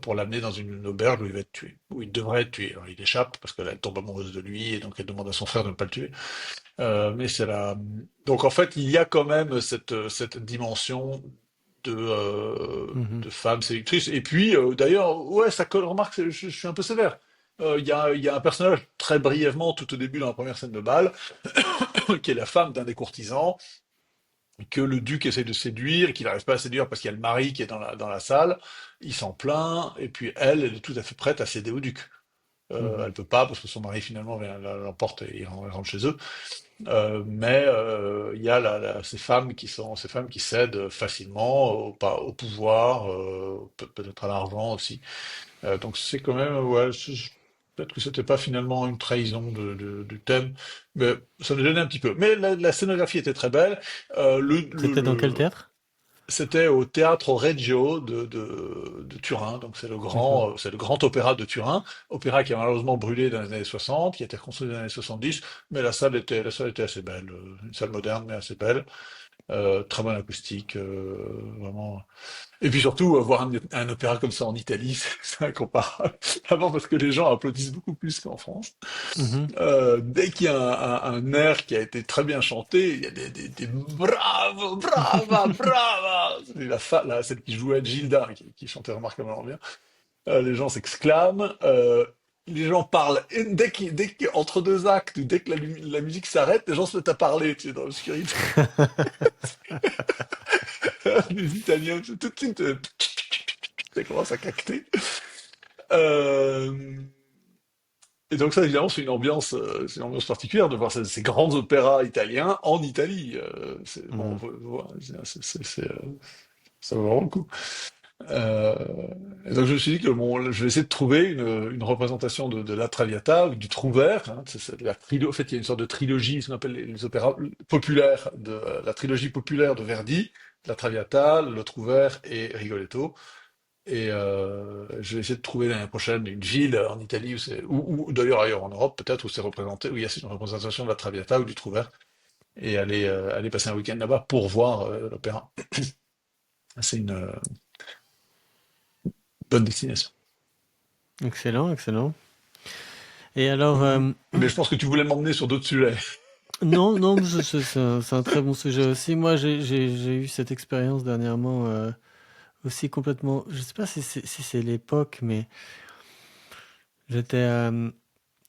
pour l'amener dans une auberge où il va être tué, où il devrait être tué. Alors, il échappe parce qu'elle tombe amoureuse de lui et donc elle demande à son frère de ne pas le tuer. Mais c'est la. Donc en fait, il y a quand même cette dimension Mhm. de femme séductrice. Et puis d'ailleurs, ouais, ça colle. Remarque, je suis un peu sévère. Il y a un personnage très brièvement tout au début dans la première scène de bal, qui est la femme d'un des courtisans, que le duc essaie de séduire et qu'il n'arrive pas à séduire parce qu'il y a le mari qui est dans la salle. Il s'en plaint et puis elle est tout à fait prête à céder au duc. Mhm. Elle peut pas parce que son mari finalement l'emporte et il rentre chez eux. Mais il y a ces femmes qui cèdent facilement au pouvoir, peut-être à l'argent aussi. Donc c'est quand même, ouais, peut-être que c'était pas finalement une trahison du thème, mais ça nous gênait un petit peu. Mais la scénographie était très belle. C'était dans quel théâtre? C'était au Teatro Regio de Turin, donc D'accord. c'est le grand opéra de Turin, opéra qui a malheureusement brûlé dans les années 60, qui a été reconstruit dans les années 70, mais la salle était assez belle, une salle moderne mais assez belle, très bonne acoustique, vraiment. Et puis surtout, voir un opéra comme ça en Italie, c'est incomparable. Avant parce que les gens applaudissent beaucoup plus qu'en France. Mhm. Dès qu'il y a un air qui a été très bien chanté, il y a des bravo, brava, brava. C'est celle qui jouait Gilda, qui chantait remarquablement bien. Les gens s'exclament. Les gens parlent. Et entre deux actes, dès que la musique s'arrête, les gens se mettent à parler, tu sais, dans l'obscurité. Les Italiens, tout de suite, ça commence à cacter. Euh, Et donc ça, évidemment, c'est une ambiance particulière de voir ces grands opéras italiens en Italie. Bon, Mhm. ça vaut vraiment le coup. Euh, et donc je me suis dit que bon, je vais essayer de trouver une représentation de La Traviata, ou du Trouvère. Hein, en fait, il y a une sorte de trilogie, ce qu'on appelle les opéras populaires, la trilogie populaire de Verdi, La Traviata, Le Trouvère et Rigoletto. Et je vais essayer de trouver l'année prochaine une ville en Italie ou d'ailleurs ailleurs en Europe peut-être où c'est représenté, où il y a une représentation de la Traviata ou du Trouvère, et aller passer un week-end là-bas pour voir l'opéra. C'est une bonne destination. Excellent, excellent. Et alors, Mais je pense que tu voulais m'emmener sur d'autres sujets. non, non, c'est un très bon sujet aussi. Moi, j'ai eu cette expérience dernièrement aussi complètement. Je sais pas si c'est l'époque, mais j'étais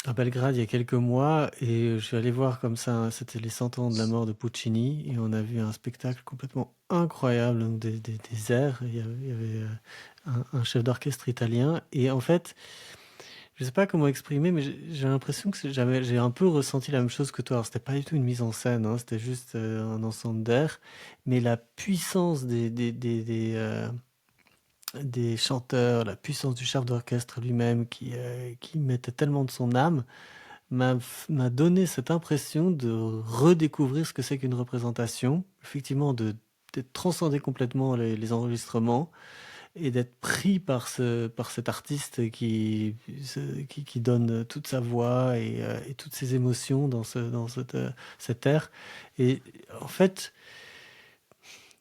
à Belgrade il y a quelques mois et je suis allé voir comme ça, c'était les 100 ans de la mort de Puccini et on a vu un spectacle complètement incroyable, donc des airs. Il y avait un chef d'orchestre italien et en fait, je sais pas comment exprimer, mais j'ai l'impression que j'ai un peu ressenti la même chose que toi. Alors, c'était pas du tout une mise en scène, hein, c'était juste un ensemble d'air, mais la puissance des chanteurs, la puissance du chef d'orchestre lui-même qui mettait tellement de son âme m'a donné cette impression de redécouvrir ce que c'est qu'une représentation, effectivement de transcender complètement les enregistrements et d'être pris par cet artiste qui donne toute sa voix et toutes ses émotions dans cet air. Et en fait,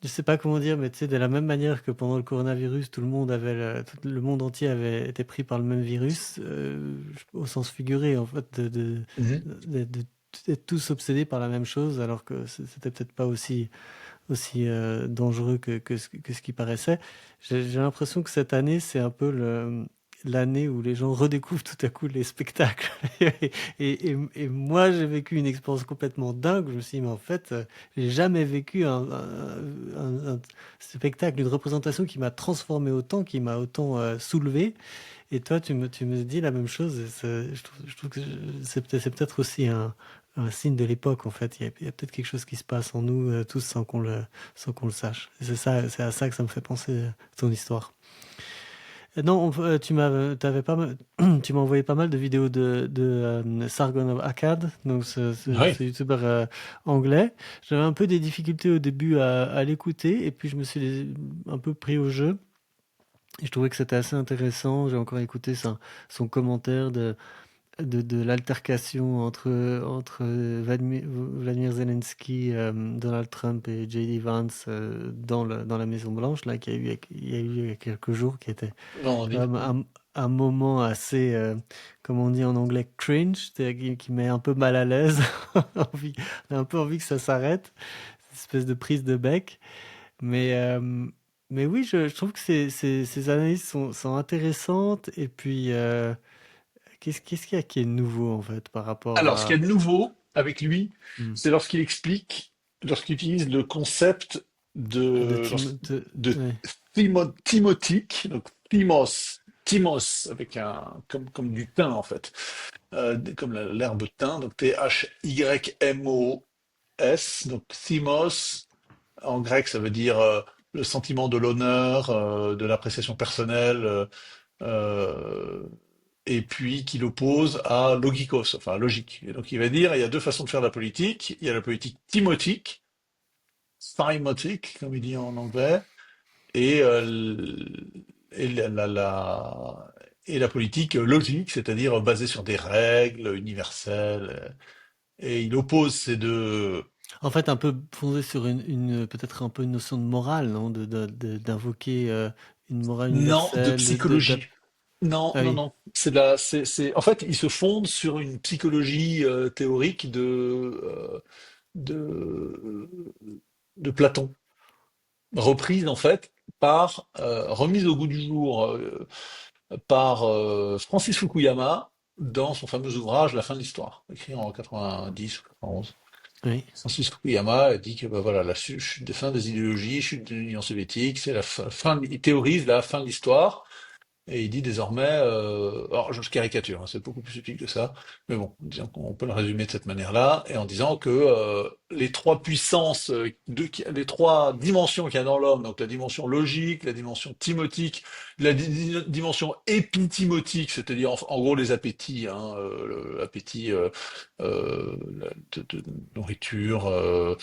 je sais pas comment dire, mais tu sais, de la même manière que pendant le coronavirus, tout le monde entier avait été pris par le même virus, au sens figuré, en fait, Mhm. d'être tous obsédés par la même chose, alors que c'était peut-être pas aussi dangereux que ce qui paraissait. J'ai l'impression que cette année, c'est un peu l'année où les gens redécouvrent tout à coup les spectacles. Et moi, j'ai vécu une expérience complètement dingue. Je me suis dit, mais en fait, j'ai jamais vécu un spectacle, une représentation qui m'a transformé autant, qui m'a autant soulevé. Et toi, tu me dis la même chose. Et je trouve que c'est peut-être aussi un signe de l'époque, en fait. Il y a peut-être quelque chose qui se passe en nous tous sans qu'on le sache. Et c'est à ça que ça me fait penser ton histoire. Non, t'avais pas mal- tu m'as envoyé pas mal de vidéos de Sargon of Akkad, donc Oui. ce youtubeur anglais. J'avais un peu des difficultés au début à l'écouter, et puis je me suis un peu pris au jeu. Et je trouvais que c'était assez intéressant. J'ai encore écouté son commentaire de l'altercation entre Vladimir Zelensky, Donald Trump et J.D. Vance dans la Maison Blanche, là, qu'il y a eu il y a quelques jours, qui était quand Vendredi. même un moment assez, comme on dit en anglais, cringe, c'est-à-dire qui met un peu mal à l'aise. Envie- on a un peu envie que ça s'arrête, cette espèce de prise de bec. Mais, euh, mais oui, je trouve que ces analyses sont intéressantes. Et puis, qu'est-ce qu'il y a qui est nouveau, en fait, par rapport Alors, ce qu'il à... y a de nouveau avec lui, Hmm. c'est lorsqu'il utilise le concept De de, Tim... de ouais. thymotique, donc thymos, avec comme du thym en fait, comme l'herbe thym, donc Thymos, donc thymos, en grec ça veut dire le sentiment de l'honneur, de l'appréciation personnelle, euh, et puis qu'il oppose à logikos, enfin logique. Et donc il va dire, il y a deux façons de faire de la politique. Il y a la politique thymotique, thymotique, comme il dit en anglais, et, et la politique logique, c'est-à-dire basée sur des règles universelles. Et il oppose ces deux. En fait, un peu fondé sur peut-être un peu une notion de morale, non? D'invoquer une morale Non, de universelle, psychologie. Non, Ah non, oui, non. En fait, il se fonde sur une psychologie théorique de, de Platon, reprise en fait remise au goût du jour par Francis Fukuyama dans son fameux ouvrage La fin de l'histoire, écrit en 90 ou 91. oui. Francis Fukuyama dit que bah, voilà, la chute des fins des idéologies, chute de l'Union soviétique, c'est il théorise la fin de l'histoire. Et il dit désormais, alors je caricature, hein, c'est beaucoup plus subtil que ça, mais bon, disons qu'on peut le résumer de cette manière-là, et en disant que les trois puissances, les trois dimensions qu'il y a dans l'homme, donc la dimension logique, la dimension thymotique, dimension épithymotique, c'est-à-dire en gros les appétits, l'appétit de nourriture,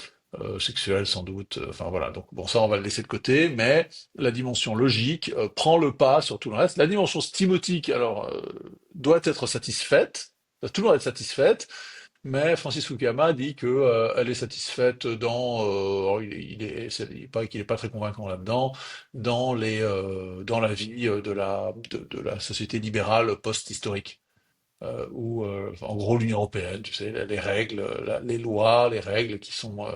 sexuelle sans doute. Enfin voilà. Donc bon, ça on va le laisser de côté, mais la dimension logique prend le pas sur tout le reste. La dimension stymotique, alors, doit être satisfaite, doit toujours être satisfaite. Mais Francis Fukuyama dit que elle est satisfaite dans, alors, il paraît qu'il est pas très convaincant là-dedans, dans la vie de la société libérale post-historique, où en gros l'Union européenne, tu sais, les règles, les lois, les règles qui sont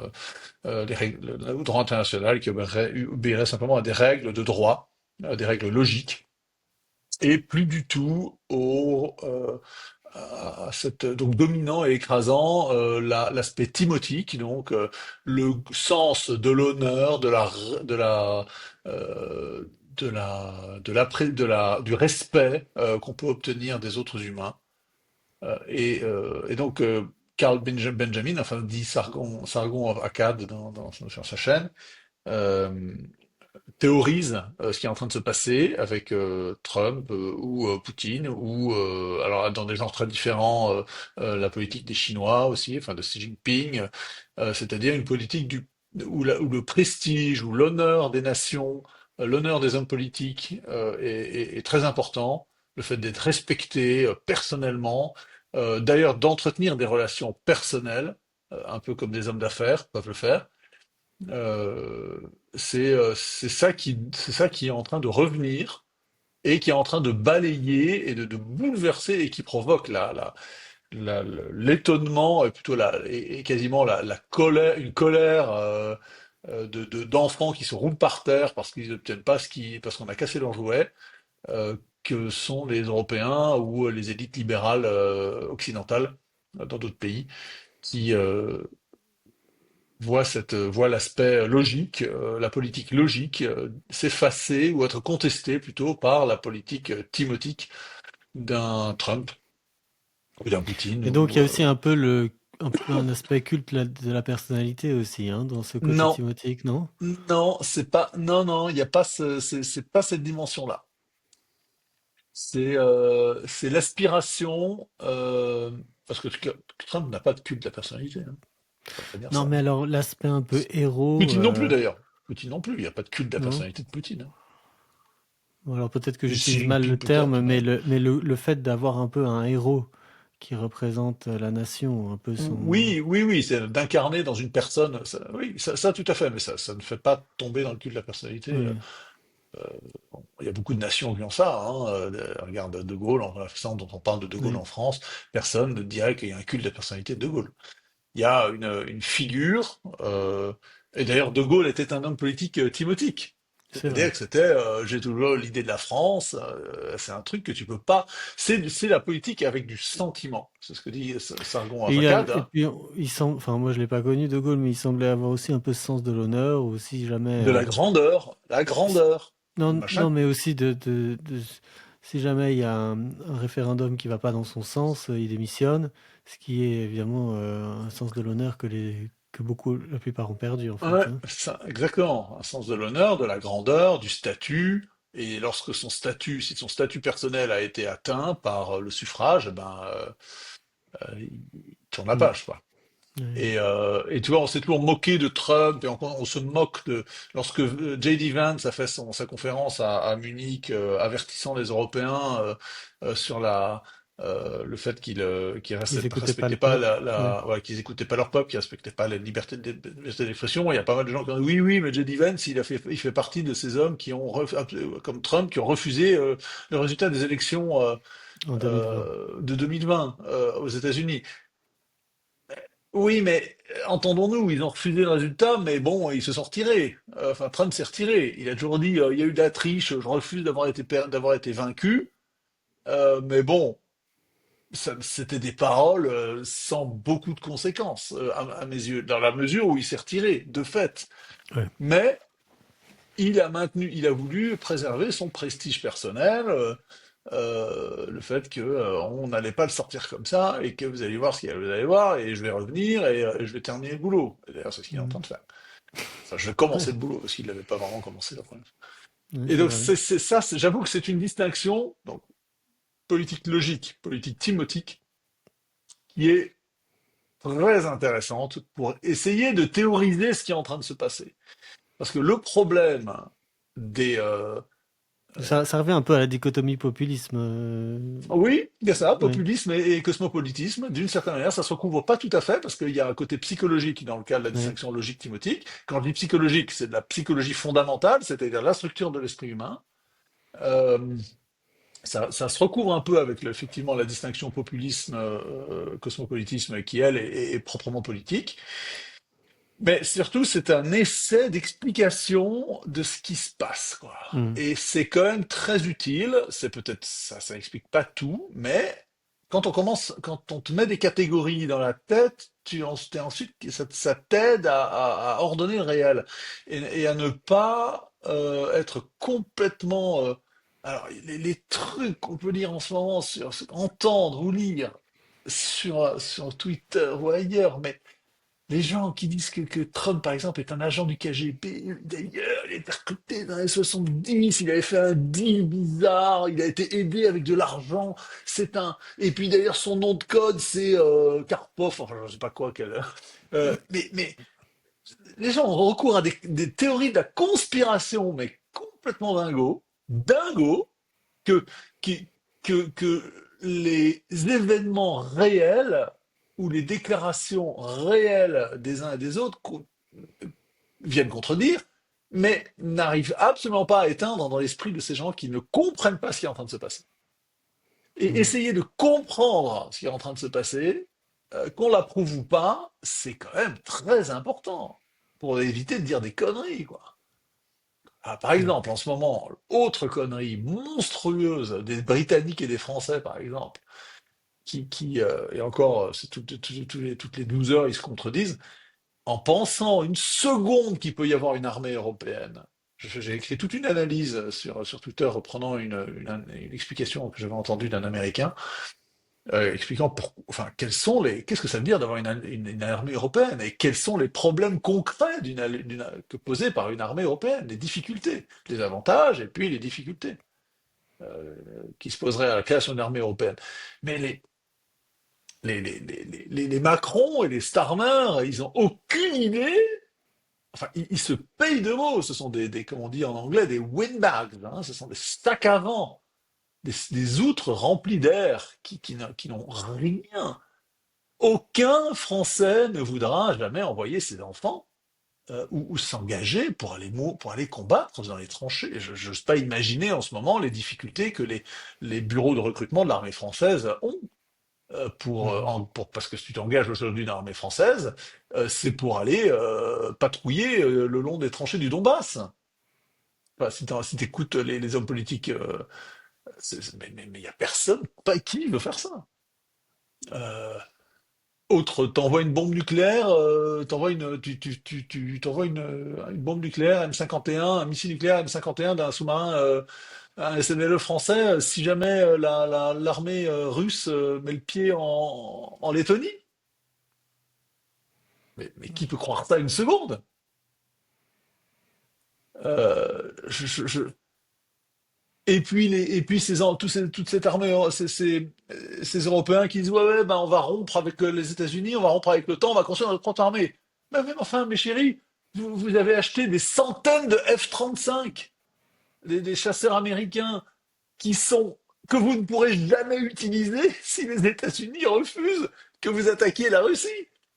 les règles, le droit international qui obéirait simplement à des règles de droit, à des règles logiques, et plus du tout à cette, donc dominant et écrasant l'aspect timotique, donc le sens de l'honneur, euh, du respect qu'on peut obtenir des autres humains. Et donc Carl Benjamin, enfin dit Sargon Akkad sur sa chaîne, euh, théorise ce qui est en train de se passer avec Trump ou Poutine ou alors dans des genres très différents la politique des Chinois aussi, enfin de Xi Jinping, c'est-à-dire une politique où le prestige ou l'honneur des nations, l'honneur des hommes politiques est très important, le fait d'être respecté personnellement, d'ailleurs d'entretenir des relations personnelles, un peu comme des hommes d'affaires peuvent le faire. Euh, c'est ça qui est en train de revenir et qui est en train de balayer et de bouleverser et qui provoque l'étonnement et plutôt et quasiment la colère, une colère d'enfants qui se roulent par terre parce qu'ils n'obtiennent pas parce qu'on a cassé leurs jouets, que sont les Européens ou les élites libérales occidentales dans d'autres pays qui voit l'aspect logique, la politique logique, s'effacer ou être contestée plutôt par la politique timotique d'un Trump ou d'un Poutine Et donc il ou y a aussi un peu un aspect culte de la personnalité aussi, hein, dans ce côté non, timotique, non? non, c'est pas, non, non, il y a pas c'est pas cette dimension-là. C'est l'aspiration, parce que Trump n'a pas de culte de la personnalité, hein. On va pas dire Non, ça, mais hein. alors l'aspect un peu héros, Poutine non plus d'ailleurs. Poutine non plus, il n'y a pas de culte de la non? personnalité de Poutine, hein. Bon, alors peut-être que Et Xi j'utilise mal le Jinping terme, peut-être, mais mais le fait d'avoir un peu un héros qui représente la nation, un peu son... oui, oui, oui, c'est d'incarner dans une personne. Oui, ça, tout à fait, mais ça ne fait pas tomber dans le cul de la personnalité. Oui, Bon, il y a beaucoup de nations qui ont ça, hein. Regarde De Gaulle, en la façon dont on parle de De Gaulle oui, en France, personne ne dirait qu'il y a un culte de la personnalité de De Gaulle. Il y a une figure, et d'ailleurs De Gaulle était un homme politique timotique. c'est vrai. C'est-à-dire que c'était, j'ai toujours l'idée de la France, c'est un truc que tu peux pas. C'est la politique avec du sentiment. C'est ce que dit Sargon Avakad, Et hein. puis il semble, enfin moi je l'ai pas connu De Gaulle, mais il semblait avoir aussi un peu ce sens de l'honneur, ou si jamais, De la si- grandeur, le non, machin. non, mais aussi si jamais il y a un référendum qui va pas dans son sens, il démissionne, ce qui est évidemment un sens de l'honneur que beaucoup, la plupart ont perdu en fait, Ouais, hein. ça, exactement. Un sens de l'honneur, de la grandeur, du statut. Et lorsque si son statut personnel a été atteint par le suffrage, eh ben, il tourne la Mm. page, quoi. Ouais. Et tu vois, on s'est toujours moqué de Trump et on se moque lorsque J.D. Vance a fait sa conférence à Munich, avertissant les Européens sur le fait qu'ils Ils écoutaient pas le respectaient pas peuple. Ouais. ouais, qu'ils écoutaient pas leur peuple, qu'ils respectaient pas la liberté d'expression. Il y a pas mal de gens qui ont dit oui, oui, mais J.D. Vance, il fait partie de ces hommes qui ont, comme Trump, qui ont refusé le résultat des élections En 2020. de 2020 aux États-Unis. Oui, mais entendons-nous, ils ont refusé le résultat, mais bon, ils se sont retirés. Enfin, Trump s'est retiré. Il a toujours dit, il y a eu de la triche, je refuse d'avoir été vaincu. Mais bon, c'était des paroles sans beaucoup de conséquences, à mes yeux, dans la mesure où il s'est retiré, de fait. Ouais. Mais il a voulu préserver son prestige personnel, le fait que on n'allait pas le sortir comme ça et que vous allez voir vous allez voir et je vais revenir et je vais terminer le boulot. Et d'ailleurs, c'est ce qu'il est en train Mm. de faire. Enfin, je vais commencer Ouais, le boulot parce qu'il l'avait pas vraiment commencé la première fois. ouais, Et c'est donc vrai. ça, j'avoue que c'est une distinction donc politique logique, politique timotique qui est très intéressante pour essayer de théoriser ce qui est en train de se passer. Parce que le problème des... Ça revient un peu à la dichotomie populisme. oui, il y a ça, Ouais, populisme et cosmopolitisme, d'une certaine manière, ça se recouvre pas tout à fait, parce qu'il y a un côté psychologique dans le cas de la ouais. distinction logique-thymotique. Quand je dis psychologique, c'est de la psychologie fondamentale, c'est-à-dire la structure de l'esprit humain. Euh, ça se recouvre un peu avec effectivement la distinction populisme-cosmopolitisme qui, elle, est proprement politique. Mais surtout, c'est un essai d'explication de ce qui se passe, quoi. Hmm. Et c'est quand même très utile. C'est peut-être ça explique pas tout, mais quand on te met des catégories dans la tête, t'es ensuite, ça t'aide à ordonner le réel et à ne pas être complètement. Alors, les trucs qu'on peut lire en ce moment, entendre ou lire sur Twitter ou ailleurs, mais les gens qui disent que Trump, par exemple, est un agent du KGB, d'ailleurs, il a été recruté dans les 70, il avait fait un deal bizarre, il a été aidé avec de l'argent, c'est un... Et puis d'ailleurs, son nom de code, c'est Karpov, enfin, je sais pas quoi, mais les gens ont recours à des théories de la conspiration, mais complètement dingo, que, qui- que les événements réels ou les déclarations réelles des uns et des autres viennent contredire, mais n'arrivent absolument pas à éteindre dans l'esprit de ces gens qui ne comprennent pas ce qui est en train de se passer. Et Hmm. essayer de comprendre ce qui est en train de se passer, qu'on l'approuve ou pas, c'est quand même très important pour éviter de dire des conneries, quoi. Ah, par Ouais. exemple, en ce moment, autre connerie monstrueuse des Britanniques et des Français, par exemple, et encore, c'est toutes les 12 heures, ils se contredisent, en pensant une seconde qu'il peut y avoir une armée européenne. J'ai écrit toute une analyse sur Twitter reprenant une explication que j'avais entendue d'un Américain, expliquant enfin, qu'est-ce que ça veut dire d'avoir une armée européenne et quels sont les problèmes concrets que posés par une armée européenne, les difficultés, les avantages et puis les difficultés euh, qui se poseraient à la création d'une armée européenne. Mais les Macron et les Starmer, ils ont aucune idée. Enfin, ils se payent de mots. Ce sont comme on dit en anglais, des windbags. Hein, ce sont des sacs à vent, des outres remplies d'air qui n'ont rien. Aucun Français ne voudra jamais envoyer ses enfants ou s'engager pour aller combattre dans les tranchées. Je n'ose pas imaginer en ce moment les difficultés que les bureaux de recrutement de l'armée française ont Hmm. parce que si tu t'engages aujourd'hui dans l'armée française, c'est pour aller patrouiller le long des tranchées du Donbass. Enfin, si t'écoutes les hommes politiques, mais y a personne pas qui veut faire ça. Euh, t'envoies une bombe nucléaire, t'envoies une bombe nucléaire M51, un missile nucléaire M51 d'un sous-marin, un SNLE français, si jamais l'armée russe met le pied en Lettonie. Mais qui peut croire ça une seconde? Et puis, toute cette armée, ces Européens qui disent ouais, ouais, ben on va rompre avec les États-Unis, on va rompre avec l'OTAN, on va construire notre propre armée. Mais enfin, mes chéris, vous avez acheté des centaines de F-35, des chasseurs américains qui sont que vous ne pourrez jamais utiliser si les États-Unis refusent que vous attaquiez la Russie.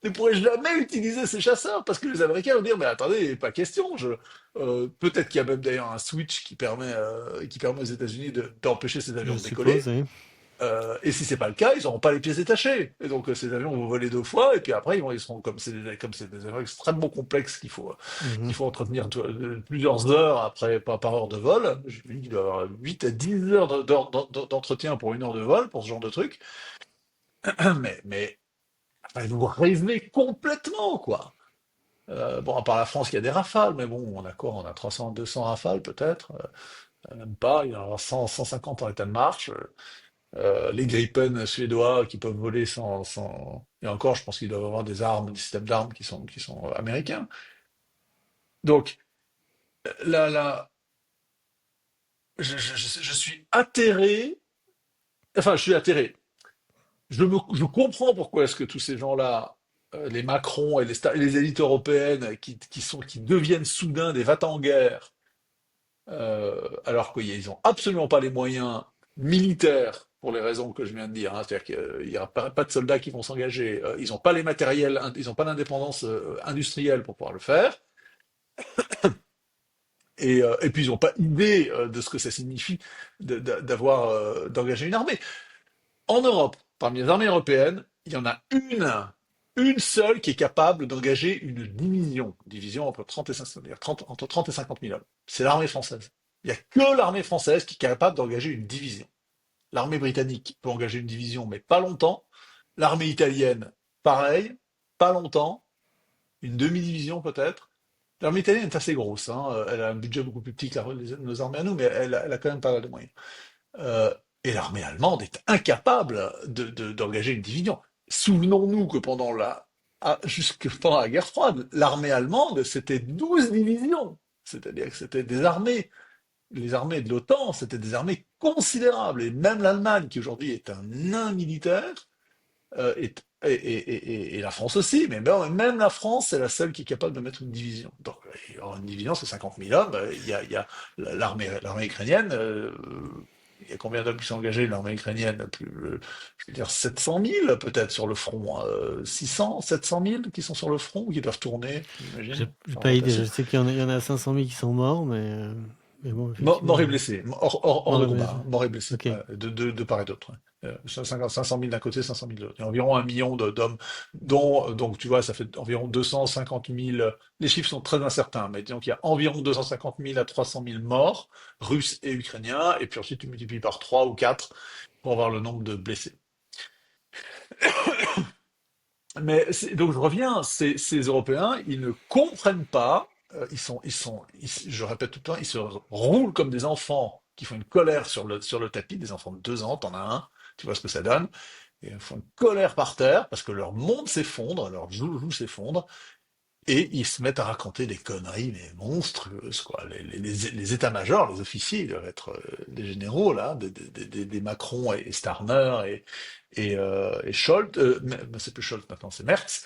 Vous ne pourrez jamais utiliser ces chasseurs parce que les Américains vont dire mais attendez, pas question. Peut-être qu'il y a même d'ailleurs un switch qui permet aux États-Unis d'empêcher ces avions Je de suppose, décoller. oui. Et si c'est pas le cas, ils n'auront pas les pièces détachées. Et donc ces avions vont voler deux fois, et puis après ils seront comme c'est des avions extrêmement complexes Mhm. qu'il faut entretenir plusieurs heures après par heure de vol. Je dis qu'il doit y avoir 8 à 10 heures d'entretien pour une heure de vol pour ce genre de truc. Mais enfin, vous rêvez complètement quoi. Bon, à part la France, il y a des Rafales, mais bon, on a quoi? On a 300, 200 Rafales peut-être, même pas. Il y en aura 100, 150 en état de marche. Les Gripen suédois qui peuvent voler Et encore, je pense qu'ils doivent avoir des armes, des systèmes d'armes qui sont américains. Donc, là, là, je suis atterré. Enfin, je suis atterré. Je comprends pourquoi est-ce que tous ces gens-là. les Macron et les élites européennes qui deviennent soudain des va-t-en-guerre, alors qu'ils n'ont absolument pas les moyens militaires pour les raisons que je viens de dire, hein, c'est-à-dire qu'il n'y aura pas de soldats qui vont s'engager, ils n'ont pas les matériels, ils n'ont pas l'indépendance industrielle pour pouvoir le faire, et puis ils n'ont pas idée de ce que ça signifie d'engager une armée. En Europe, parmi les armées européennes, il y en a une seule qui est capable d'engager une division entre 30 et 500, c'est-à-dire entre 30 et 50 000 hommes. C'est l'armée française. Il n'y a que l'armée française qui est capable d'engager une division. L'armée britannique peut engager une division, mais pas longtemps. L'armée italienne, pareil, pas longtemps. Une demi-division peut-être. L'armée italienne est assez grosse, hein. Elle a un budget beaucoup plus petit que nos armées à nous, mais elle a quand même pas mal de moyens. Euh, et l'armée allemande est incapable d'engager une division. Souvenons-nous que jusque pendant la guerre froide, l'armée allemande, c'était 12 divisions. C'est-à-dire que c'était des armées, les armées de l'OTAN, c'était des armées considérables. Et même l'Allemagne, qui aujourd'hui est un nain militaire, et la France aussi, mais même la France, c'est la seule qui est capable de mettre une division. Donc, une division, c'est 50 000 hommes. Il y a l'armée ukrainienne. Il y a combien d'hommes qui sont engagés, l'armée ukrainienne? Je veux dire 700 000 peut-être sur le front. 600, 700 000 qui sont sur le front ou qui doivent tourner, J'ai j'imagine, j'ai faire pas idée. Je rotation. sais qu'il y en a 500 000 qui sont morts, mais bon, Mort et effectivement. blessé, hors Mort de et blessé. combat, hein, mort et blessé, Ok. ouais, de part et d'autre. Ouais. 500 000 d'un côté, 500 000 de l'autre. Il y a environ 1 million d'hommes, dont, donc tu vois, ça fait environ 250 000, les chiffres sont très incertains, mais disons qu'il y a environ 250 000 à 300 000 morts, russes et ukrainiens, et puis ensuite tu multiplies par 3 ou 4 pour avoir le nombre de blessés. Mais donc je reviens, ces Européens, ils ne comprennent pas, je répète tout le temps, ils se roulent comme des enfants qui font une colère sur le tapis, des enfants de 2 ans, t'en as un, tu vois ce que ça donne, et ils font une colère par terre parce que leur monde s'effondre, leur joujou s'effondre, et ils se mettent à raconter des conneries mais monstrueuses, quoi. Les états-majors, les officiers, ils doivent être des généraux, là, des Macron et Starmer et Scholz, c'est plus Scholz maintenant, c'est Merz.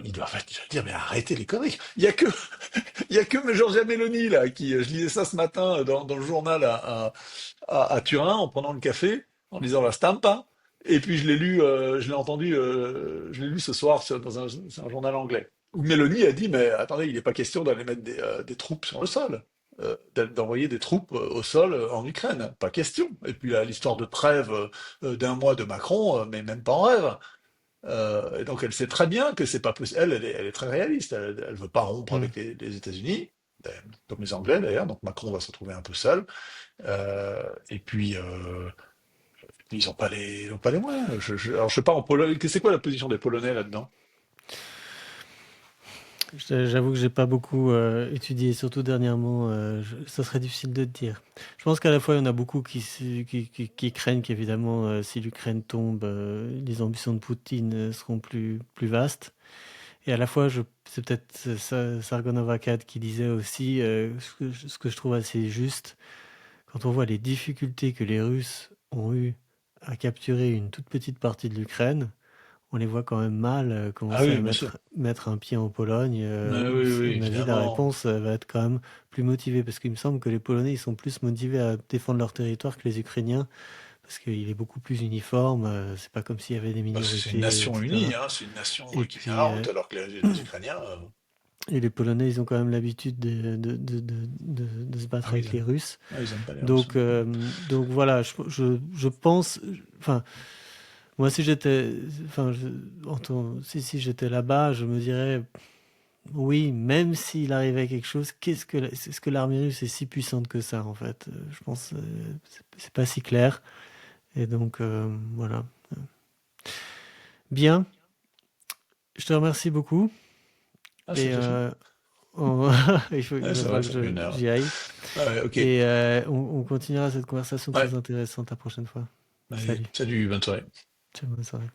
Ils doivent dire, mais arrêtez les conneries. Il y a que Giorgia Meloni, là, je lisais ça ce matin dans le journal à Turin, en prenant le café, en lisant la stampa. Et puis je l'ai entendu, je l'ai lu ce soir c'est un journal anglais. Où Meloni a dit, mais attendez, il n'est pas question d'aller mettre des troupes sur le sol, d'envoyer des troupes au sol en Ukraine, pas question. Et puis là, l'histoire de trêve d'un mois de Macron, mais même pas en rêve. Et donc elle sait très bien que c'est pas possible. Elle est très réaliste. Elle veut pas rompre Hmm. avec les États-Unis, comme les Anglais d'ailleurs. Donc Macron va se retrouver un peu seul. Et puis ils ont pas les moyens. Alors je sais pas en Pologne. C'est quoi la position des Polonais là-dedans? J'avoue que j'ai pas beaucoup étudié, surtout dernièrement. Ça serait difficile de te dire. Je pense qu'à la fois, il y en a beaucoup qui craignent qu'évidemment, si l'Ukraine tombe, les ambitions de Poutine seront plus vastes. Et à la fois, c'est peut-être Sargon of Akkad qui disait aussi ce que je trouve assez juste. Quand on voit les difficultés que les Russes ont eues à capturer une toute petite partie de l'Ukraine, on les voit quand même mal Ah commencer oui, à bien sûr. mettre un pied en Pologne, où, Oui, oui, à mon avis, la évidemment. réponse va être quand même plus motivée, parce qu'il me semble que les Polonais, ils sont plus motivés à défendre leur territoire que les Ukrainiens, parce qu'il est beaucoup plus uniforme, c'est pas comme s'il y avait des Parce que c'est une minorités, nation etc. unie, hein. C'est une nation Et qui tient la puis, route, alors que les Ukrainiens. et les Polonais, ils ont quand même l'habitude de se battre Ah oui, avec les Russes. ils aiment pas les Russes. Donc, voilà, je pense, enfin, moi, si j'étais, enfin, si j'étais là-bas, je me dirais, oui, même s'il arrivait quelque chose, est-ce que l'armée russe est si puissante que ça, en fait? Je pense, c'est pas si clair. Et donc, voilà. Bien, je te remercie beaucoup. Ah, ça Et me fait film. il Ouais, c'est faudra vrai, que ça fait une heure. j'y aille. Ouais, ok. Et on continuera cette conversation Ouais. très intéressante la prochaine fois. Allez, Salut. salut, bonne soirée. Ciao, bonne soirée.